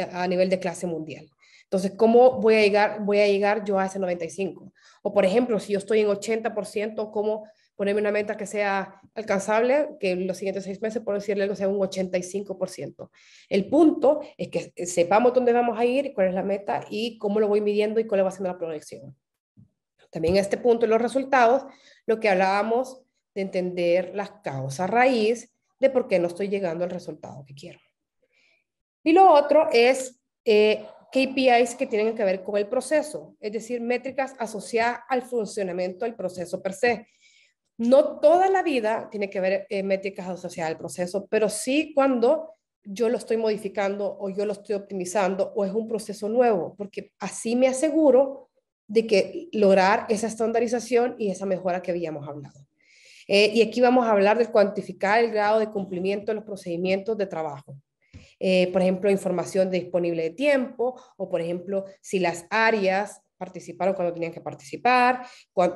a nivel de clase mundial. Entonces, ¿cómo voy a llegar yo a ese 95%? O, por ejemplo, si yo estoy en 80%, ¿cómo ponerme una meta que sea alcanzable, que en los siguientes 6 meses, por decirle algo, sea un 85%? El punto es que sepamos dónde vamos a ir, cuál es la meta y cómo lo voy midiendo y cuál va siendo la proyección. También a este punto, en los resultados, lo que hablábamos de entender las causas raíz de por qué no estoy llegando al resultado que quiero. Y lo otro es KPIs que tienen que ver con el proceso, es decir, métricas asociadas al funcionamiento del proceso per se. No toda la vida tiene que ver métricas asociadas al proceso, pero sí cuando yo lo estoy modificando o yo lo estoy optimizando o es un proceso nuevo, porque así me aseguro de que lograr esa estandarización y esa mejora que habíamos hablado. Y aquí vamos a hablar de cuantificar el grado de cumplimiento de los procedimientos de trabajo. Por ejemplo, información disponible de tiempo, o por ejemplo, si las áreas participaron cuando tenían que participar,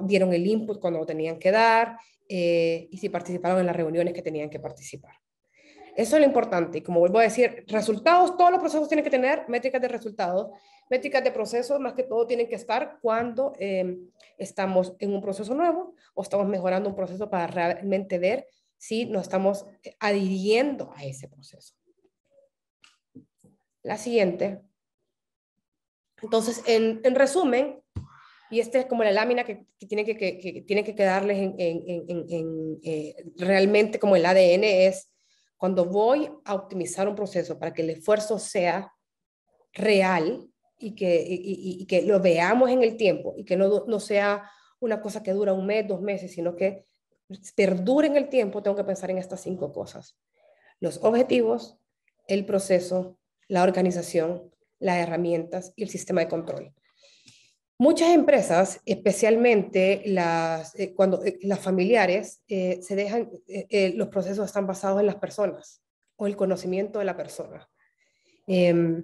dieron el input cuando lo tenían que dar, y si participaron en las reuniones que tenían que participar. Eso es lo importante. Y como vuelvo a decir, resultados, todos los procesos tienen que tener métricas de resultados, métricas de procesos, más que todo tienen que estar cuando estamos en un proceso nuevo o estamos mejorando un proceso para realmente ver si nos estamos adhiriendo a ese proceso. La siguiente. Entonces, en resumen, y esta es como la lámina que tiene que quedarles realmente como el ADN, es cuando voy a optimizar un proceso para que el esfuerzo sea real y que lo veamos en el tiempo y que no sea una cosa que dura 1 mes, 2 meses, sino que perdure en el tiempo, tengo que pensar en estas 5 cosas: los objetivos, el proceso, la organización, las herramientas y el sistema de control. Muchas empresas, especialmente cuando las familiares, se dejan, los procesos están basados en las personas o el conocimiento de la persona. Y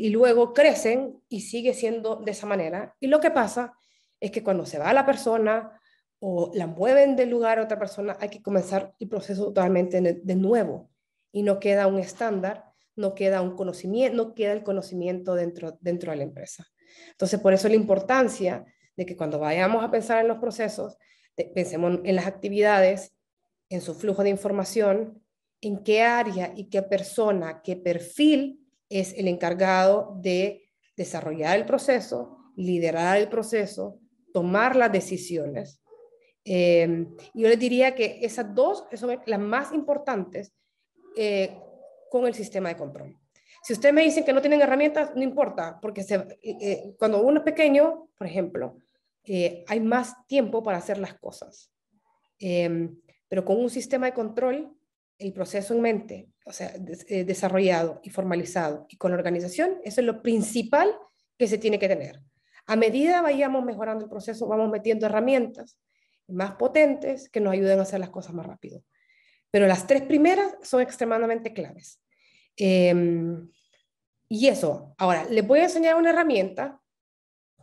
luego crecen y sigue siendo de esa manera. Y lo que pasa es que cuando se va la persona o la mueven del lugar a otra persona, hay que comenzar el proceso totalmente de nuevo. Y no queda un estándar, no queda un conocimiento, no queda el conocimiento dentro de la empresa. Entonces, por eso la importancia de que cuando vayamos a pensar en los procesos, pensemos en las actividades, en su flujo de información, en qué área y qué persona, qué perfil es el encargado de desarrollar el proceso, liderar el proceso, tomar las decisiones. Yo les diría que esas dos son las más importantes con el sistema de control. Si ustedes me dicen que no tienen herramientas, no importa, porque cuando uno es pequeño, por ejemplo, hay más tiempo para hacer las cosas. Pero con un sistema de control, el proceso en mente, o sea, desarrollado y formalizado, y con la organización, eso es lo principal que se tiene que tener. A medida vayamos mejorando el proceso, vamos metiendo herramientas más potentes que nos ayuden a hacer las cosas más rápido. Pero las tres primeras son extremadamente claves. Y eso, ahora, les voy a enseñar una herramienta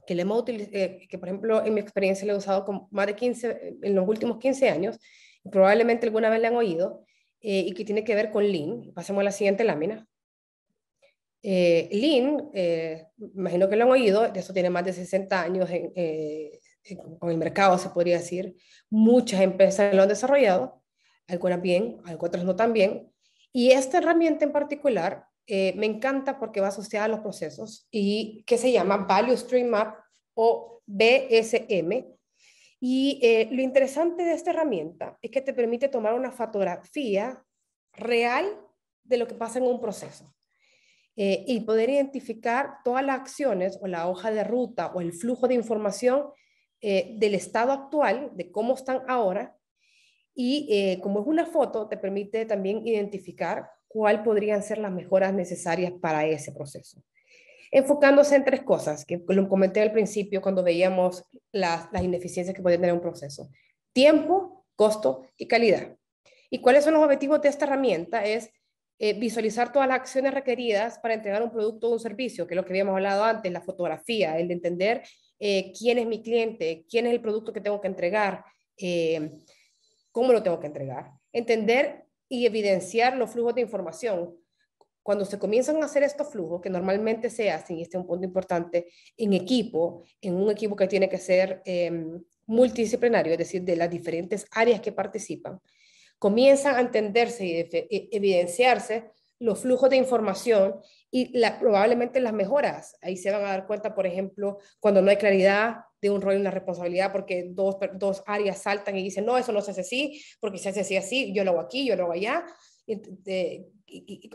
que, que por ejemplo en mi experiencia la he usado con más de 15, en los últimos 15 años, y probablemente alguna vez la han oído, y que tiene que ver con Lean. Pasemos a la siguiente lámina. Lean, imagino que lo han oído, de eso tiene más de 60 años con el mercado, se podría decir. Muchas empresas lo han desarrollado, algunas bien, otras no tan bien. Y esta herramienta en particular me encanta porque va asociada a los procesos y que se llama Value Stream Map o BSM. Y lo interesante de esta herramienta es que te permite tomar una fotografía real de lo que pasa en un proceso y poder identificar todas las acciones o la hoja de ruta o el flujo de información del estado actual, de cómo están ahora. Y como es una foto, te permite también identificar cuáles podrían ser las mejoras necesarias para ese proceso. Enfocándose en tres cosas, que lo comenté al principio cuando veíamos las ineficiencias que puede tener un proceso. Tiempo, costo y calidad. ¿Y cuáles son los objetivos de esta herramienta? Es visualizar todas las acciones requeridas para entregar un producto o un servicio, que es lo que habíamos hablado antes, la fotografía, el de entender quién es mi cliente, quién es el producto que tengo que entregar, cómo lo tengo que entregar. Entender y evidenciar los flujos de información. Cuando se comienzan a hacer estos flujos, que normalmente se hacen, y este es un punto importante, en un equipo que tiene que ser multidisciplinario, es decir, de las diferentes áreas que participan, comienzan a entenderse y evidenciarse los flujos de información y probablemente las mejoras. Ahí se van a dar cuenta, por ejemplo, cuando no hay claridad de un rol y una responsabilidad, porque dos áreas saltan y dicen, no, eso no se hace así, porque se hace así, yo lo hago aquí, yo lo hago allá.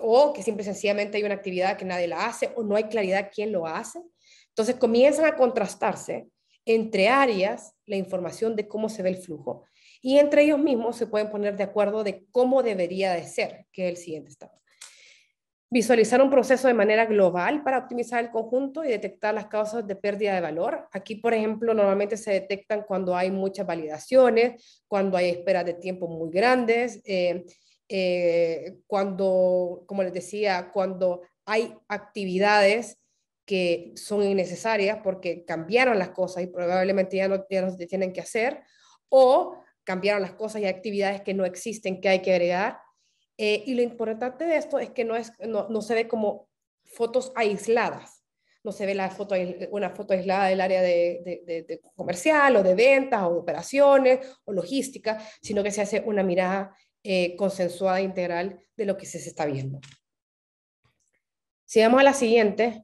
O que simple y sencillamente hay una actividad que nadie la hace o no hay claridad quién lo hace. Entonces comienzan a contrastarse entre áreas la información de cómo se ve el flujo y entre ellos mismos se pueden poner de acuerdo de cómo debería de ser, que es el siguiente estado. Visualizar un proceso de manera global para optimizar el conjunto y detectar las causas de pérdida de valor. Aquí, por ejemplo, normalmente se detectan cuando hay muchas validaciones, cuando hay esperas de tiempo muy grandes, cuando, como les decía, cuando hay actividades que son innecesarias porque cambiaron las cosas y probablemente ya no se tienen que hacer, o cambiaron las cosas y hay actividades que no existen que hay que agregar. Y lo importante de esto es que no se ve como fotos aisladas. No se ve una foto aislada del área de comercial o de ventas o de operaciones o logística, sino que se hace una mirada consensuada e integral de lo que se está viendo. Si vamos a la siguiente.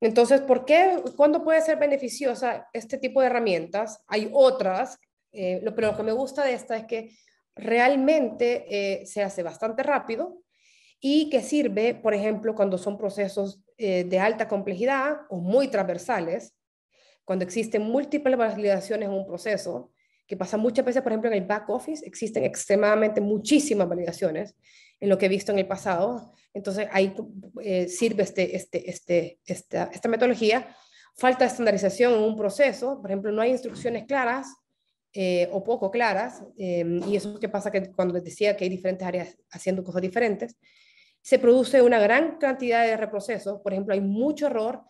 Entonces, ¿cuándo puede ser beneficiosa este tipo de herramientas? Hay otras, pero lo que me gusta de esta es que realmente se hace bastante rápido y que sirve, por ejemplo, cuando son procesos de alta complejidad o muy transversales, cuando existen múltiples validaciones en un proceso, que pasa muchas veces, por ejemplo, en el back office, existen extremadamente muchísimas validaciones en lo que he visto en el pasado. Entonces, ahí sirve esta metodología. Falta de estandarización en un proceso, por ejemplo, no hay instrucciones claras o poco claras, y eso que pasa que cuando les decía que hay diferentes áreas haciendo cosas diferentes, se produce una gran cantidad de reprocesos. Por ejemplo, hay mucho error.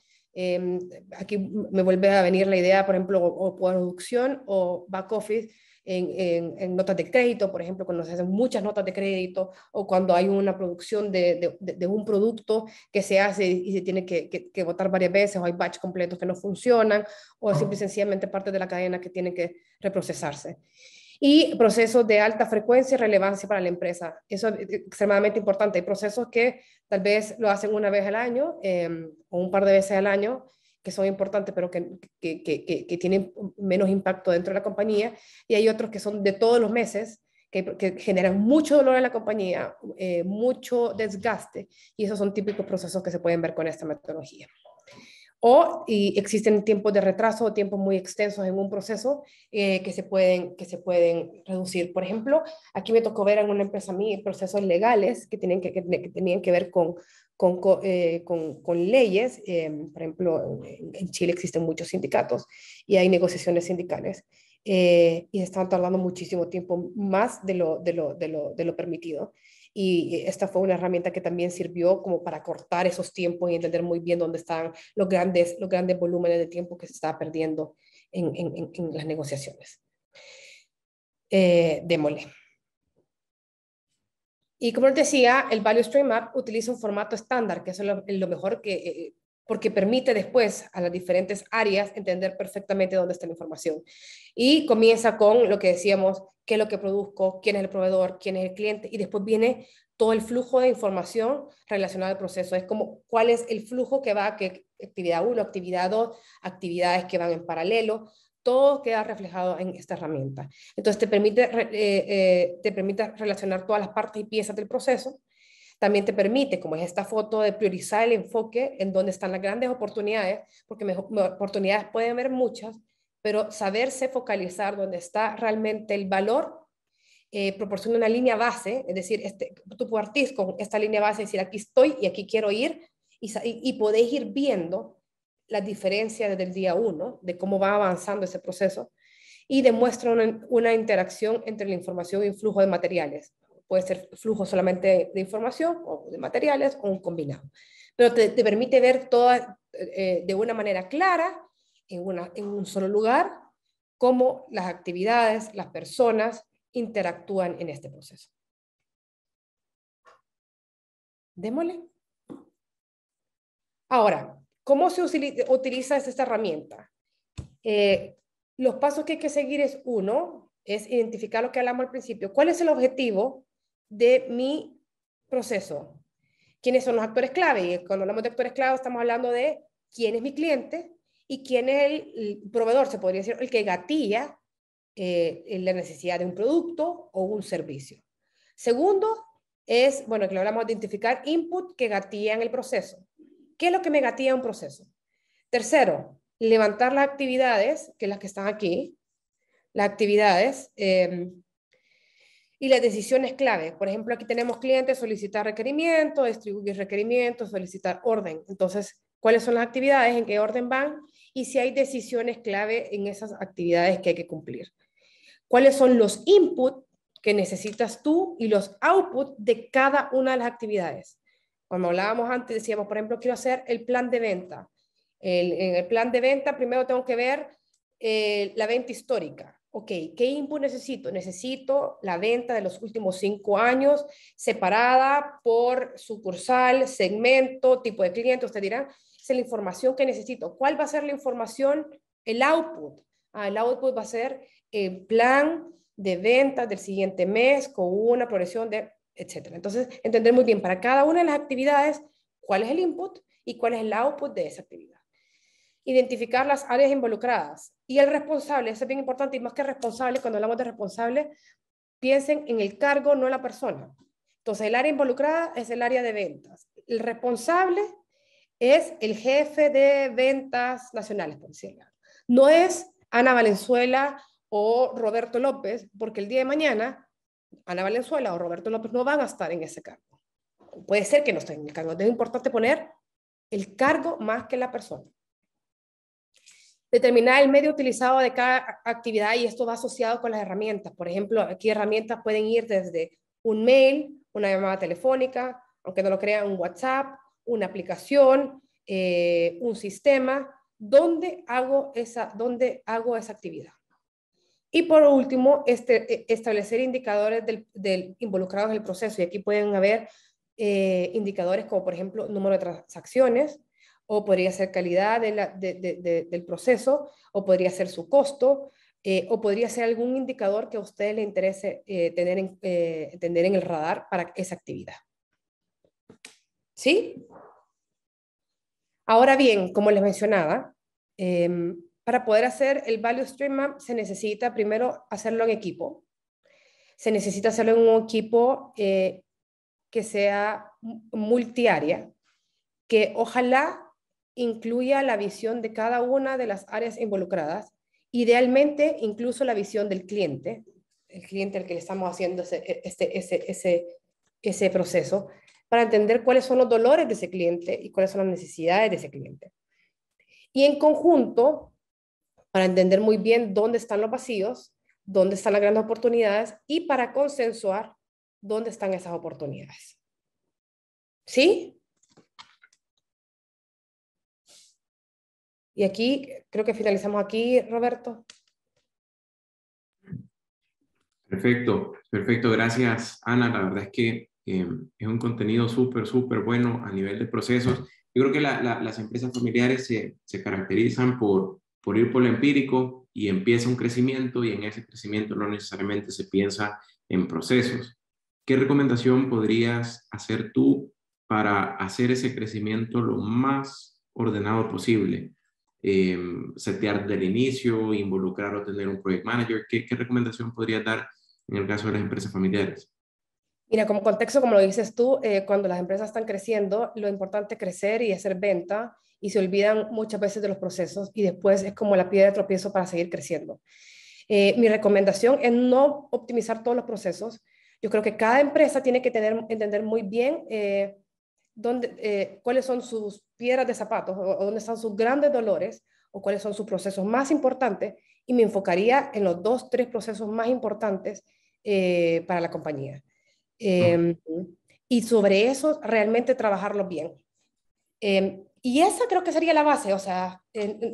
Aquí me vuelve a venir la idea, por ejemplo, o producción o back office en notas de crédito, por ejemplo, cuando se hacen muchas notas de crédito o cuando hay una producción de un producto que se hace y se tiene que botar varias veces, o hay batch completos que no funcionan, o simple y sencillamente parte de la cadena que tiene que reprocesarse. Y procesos de alta frecuencia y relevancia para la empresa. Eso es extremadamente importante. Hay procesos que tal vez lo hacen una vez al año o un par de veces al año, que son importantes, pero que tienen menos impacto dentro de la compañía. Y hay otros que son de todos los meses, que generan mucho dolor en la compañía, mucho desgaste, y esos son típicos procesos que se pueden ver con esta metodología. Y existen tiempos de retraso o tiempos muy extensos en un proceso que se pueden reducir. Por ejemplo, aquí me tocó ver en una empresa a mí procesos legales que tenían que ver con leyes. Por ejemplo, en Chile existen muchos sindicatos y hay negociaciones sindicales. Y están tardando muchísimo tiempo, más de lo permitido. Y esta fue una herramienta que también sirvió como para cortar esos tiempos y entender muy bien dónde están los grandes volúmenes de tiempo que se estaba perdiendo en las negociaciones. Démosle. Y como les decía, el Value Stream Map utiliza un formato estándar, que es lo mejor porque permite después a las diferentes áreas entender perfectamente dónde está la información. Y comienza con lo que decíamos, qué es lo que produzco, quién es el proveedor, quién es el cliente, y después viene todo el flujo de información relacionado al proceso. Es como cuál es el flujo que va, que actividad 1, actividad 2, actividades que van en paralelo, todo queda reflejado en esta herramienta. Entonces te permite relacionar todas las partes y piezas del proceso. También te permite, como es esta foto, de priorizar el enfoque en dónde están las grandes oportunidades, porque oportunidades pueden haber muchas, pero saberse focalizar dónde está realmente el valor proporciona una línea base, es decir, tú partís con esta línea base, es decir, aquí estoy y aquí quiero ir, y podéis ir viendo las diferencias desde el día 1, de cómo va avanzando ese proceso, y demuestra una interacción entre la información y el flujo de materiales. Puede ser flujo solamente de información o de materiales o un combinado. Pero te permite ver todo de una manera clara, en un solo lugar, cómo las actividades, las personas interactúan en este proceso. Démosle. Ahora, ¿cómo se utiliza esta herramienta? Los pasos que hay que seguir es uno, es identificar lo que hablamos al principio. ¿Cuál es el objetivo de mi proceso? ¿Quiénes son los actores clave? Y cuando hablamos de actores clave estamos hablando de quién es mi cliente y quién es el proveedor, se podría decir, el que gatilla la necesidad de un producto o un servicio. Segundo es, bueno, que lo hablamos de identificar input que gatillan el proceso. ¿Qué es lo que me gatilla un proceso? Tercero, levantar las actividades, que es las que están aquí, las actividades y las decisiones clave. Por ejemplo, aquí tenemos clientes, solicitar requerimientos, distribuir requerimientos, solicitar orden. Entonces, ¿cuáles son las actividades? ¿En qué orden van? Y si hay decisiones clave en esas actividades que hay que cumplir. ¿Cuáles son los inputs que necesitas tú y los outputs de cada una de las actividades? Como hablábamos antes, decíamos, por ejemplo, quiero hacer el plan de venta. En el plan de venta primero tengo que ver la venta histórica. Ok, ¿qué input necesito? Necesito la venta de los últimos 5 años separada por sucursal, segmento, tipo de cliente. Usted dirá, esa es la información que necesito. ¿Cuál va a ser la información? El output. El output va a ser el plan de ventas del siguiente mes con una progresión de, etcétera. Entonces, entender muy bien para cada una de las actividades cuál es el input y cuál es el output de esa actividad. Identificar las áreas involucradas. Y el responsable, eso es bien importante, y más que responsable, cuando hablamos de responsable, piensen en el cargo, no en la persona. Entonces, el área involucrada es el área de ventas. El responsable es el jefe de ventas nacionales, por decirlo. No es Ana Valenzuela o Roberto López, porque el día de mañana Ana Valenzuela o Roberto López no van a estar en ese cargo. Puede ser que no estén en el cargo. Es importante poner el cargo más que la persona. Determinar el medio utilizado de cada actividad, y esto va asociado con las herramientas. Por ejemplo, aquí herramientas pueden ir desde un mail, una llamada telefónica, aunque no lo crean, un WhatsApp, una aplicación, un sistema, ¿dónde hago esa actividad? Y por último, establecer indicadores involucrados en el proceso. Y aquí pueden haber indicadores como, por ejemplo, número de transacciones, o podría ser calidad del proceso, o podría ser su costo, o podría ser algún indicador que a usted le interese tener en el radar para esa actividad. ¿Sí? Ahora bien, como les mencionaba, para poder hacer el Value Stream Map se necesita primero hacerlo en equipo. se necesita hacerlo en un equipo que sea multiárea, que ojalá incluya la visión de cada una de las áreas involucradas, idealmente incluso la visión del cliente, el cliente al que le estamos haciendo ese proceso, para entender cuáles son los dolores de ese cliente y cuáles son las necesidades de ese cliente. Y en conjunto, para entender muy bien dónde están los vacíos, dónde están las grandes oportunidades y para consensuar dónde están esas oportunidades. ¿Sí? Y aquí, creo que finalizamos aquí, Roberto. Perfecto, perfecto. Gracias, Ana. La verdad es que es un contenido súper, súper bueno a nivel de procesos. Yo creo que las empresas familiares se caracterizan por ir por lo empírico y empieza un crecimiento y en ese crecimiento no necesariamente se piensa en procesos. ¿Qué recomendación podrías hacer tú para hacer ese crecimiento lo más ordenado posible? Setear del inicio, involucrar o tener un project manager. ¿Qué recomendación podrías dar en el caso de las empresas familiares? Mira, como contexto, como lo dices tú, cuando las empresas están creciendo, lo importante es crecer y hacer venta y se olvidan muchas veces de los procesos y después es como la piedra de tropiezo para seguir creciendo. Mi recomendación es no optimizar todos los procesos. Yo creo que cada empresa tiene que entender muy bien cuáles son sus piedras de zapatos o dónde están sus grandes dolores o cuáles son sus procesos más importantes y me enfocaría en los 2, 3 procesos más importantes para la compañía. Y sobre eso realmente trabajarlo bien. Y esa creo que sería la base, o sea,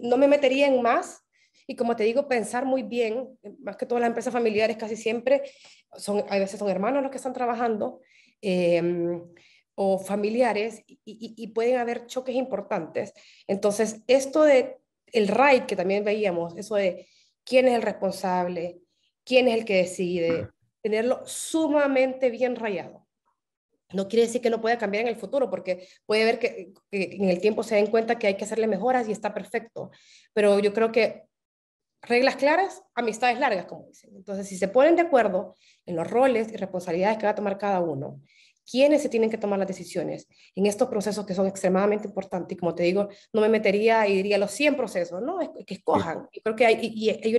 no me metería en más y como te digo, pensar muy bien, más que todas las empresas familiares casi siempre, a veces son hermanos los que están trabajando o familiares y pueden haber choques importantes. Entonces, esto de el RAID que también veíamos, eso de quién es el responsable, quién es el que decide, tenerlo sumamente bien rayado. No quiere decir que no pueda cambiar en el futuro, porque puede ver que en el tiempo se den cuenta que hay que hacerle mejoras y está perfecto. Pero yo creo que reglas claras, amistades largas, como dicen. Entonces, si se ponen de acuerdo en los roles y responsabilidades que va a tomar cada uno, quiénes se tienen que tomar las decisiones en estos procesos que son extremadamente importantes. Y como te digo, no me metería y diría los 100 procesos, no, es que escojan. Yo creo que hay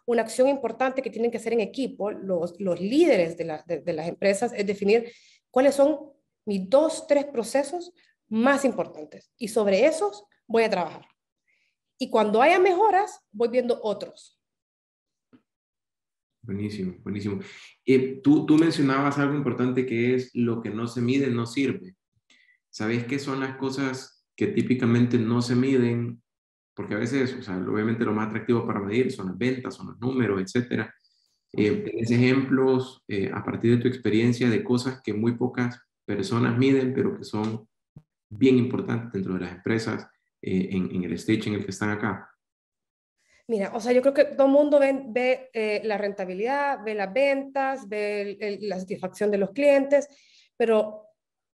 una acción importante que tienen que hacer en equipo los líderes de las empresas, es definir cuáles son mis 2, 3 procesos más importantes. Y sobre esos voy a trabajar. Y cuando haya mejoras, voy viendo otros. Buenísimo, buenísimo. Tú mencionabas algo importante que es lo que no se mide no sirve. ¿Sabes qué son las cosas que típicamente no se miden? Porque a veces, o sea, obviamente lo más atractivo para medir son las ventas, son los números, etcétera. ¿Tenés ejemplos a partir de tu experiencia de cosas que muy pocas personas miden, pero que son bien importantes dentro de las empresas en el stage en el que están acá? Mira, o sea, yo creo que todo el mundo ve la rentabilidad, ve las ventas, ve la satisfacción de los clientes, pero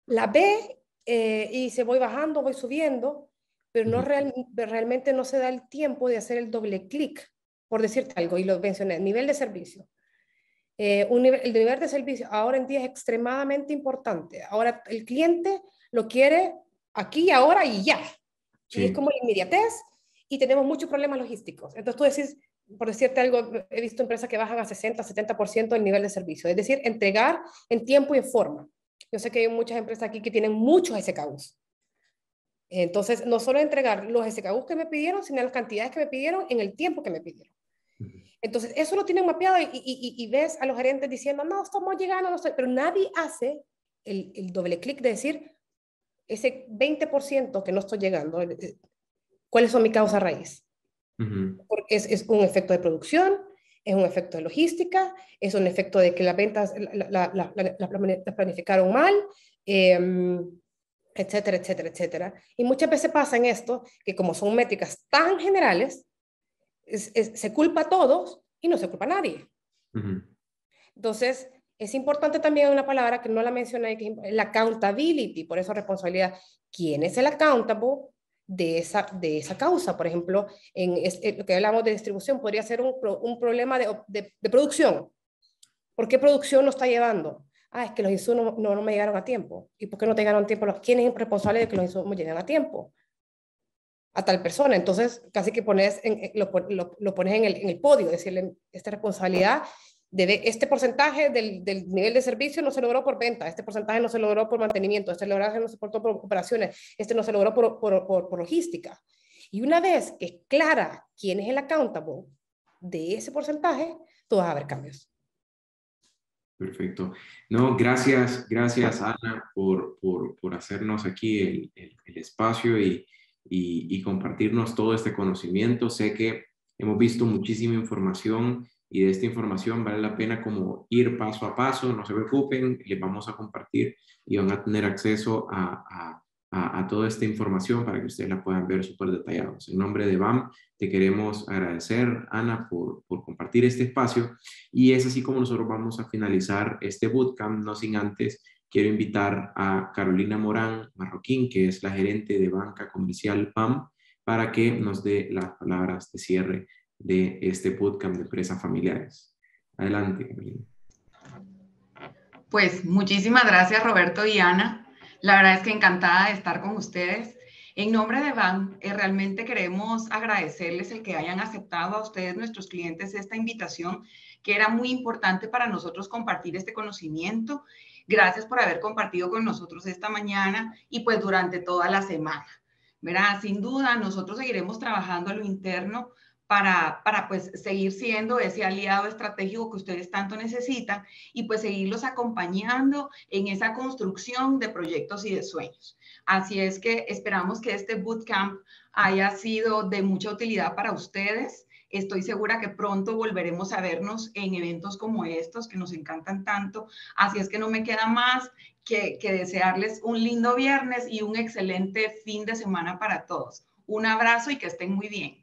la ve y se voy bajando, voy subiendo, pero realmente no se da el tiempo de hacer el doble clic, por decirte algo, y lo mencioné, nivel de servicio. El nivel de servicio ahora en día es extremadamente importante. Ahora el cliente lo quiere aquí, ahora y ya. Sí. Y es como la inmediatez y tenemos muchos problemas logísticos. Entonces tú decís, por decirte algo, he visto empresas que bajan a 60, 70% el nivel de servicio. Es decir, entregar en tiempo y en forma. Yo sé que hay muchas empresas aquí que tienen muchos SKUs. Entonces, no solo entregar los SKUs que me pidieron, sino las cantidades que me pidieron en el tiempo que me pidieron. Entonces, eso lo tienen mapeado y ves a los gerentes diciendo, no, estamos llegando, no estoy, pero nadie hace el doble clic de decir, ese 20% que no estoy llegando, ¿cuáles son mi causa raíz? Porque es un efecto de producción, es un efecto de logística, es un efecto de que las ventas la planificaron mal, etcétera, etcétera, etcétera. Y muchas veces pasa en esto que como son métricas tan generales, se culpa a todos y no se culpa a nadie. Entonces, es importante también una palabra que no la mencioné, que es la accountability, por eso responsabilidad. ¿Quién es el accountable de esa causa? Por ejemplo, en lo que hablamos de distribución, podría ser un problema de producción. ¿Por qué producción no está llevando? Ah, es que los insumos no me llegaron a tiempo. ¿Y por qué no te llegaron a tiempo? ¿Quién es el responsable de que los insumos lleguen a tiempo? A tal persona. Entonces, casi que lo pones en el podio, decirle, esta responsabilidad, este porcentaje del nivel de servicio no se logró por venta, este porcentaje no se logró por mantenimiento, este porcentaje no se logró por operaciones, este no se logró por logística. Y una vez que es clara quién es el accountable de ese porcentaje, tú vas a ver cambios. Perfecto. No, gracias Ana por hacernos aquí el espacio y compartirnos todo este conocimiento. Sé que hemos visto muchísima información y de esta información vale la pena como ir paso a paso. No se preocupen, les vamos a compartir y van a tener acceso a toda esta información para que ustedes la puedan ver súper detallados. En nombre de BAM, te queremos agradecer, Ana, por compartir este espacio. Y es así como nosotros vamos a finalizar este bootcamp, no sin antes quiero invitar a Carolina Morán Marroquín, que es la gerente de banca comercial BAM, para que nos dé las palabras de cierre de este bootcamp de empresas familiares. Adelante, Carolina. Pues muchísimas gracias, Roberto y Ana. La verdad es que encantada de estar con ustedes. En nombre de BAM, realmente queremos agradecerles el que hayan aceptado a ustedes, nuestros clientes, esta invitación, que era muy importante para nosotros compartir este conocimiento. Gracias por haber compartido con nosotros esta mañana y pues durante toda la semana. ¿Verdad? Sin duda, nosotros seguiremos trabajando a lo interno para pues seguir siendo ese aliado estratégico que ustedes tanto necesitan y pues seguirlos acompañando en esa construcción de proyectos y de sueños. Así es que esperamos que este bootcamp haya sido de mucha utilidad para ustedes. Estoy segura que pronto volveremos a vernos en eventos como estos que nos encantan tanto. Así es que no me queda más que desearles un lindo viernes y un excelente fin de semana para todos. Un abrazo y que estén muy bien.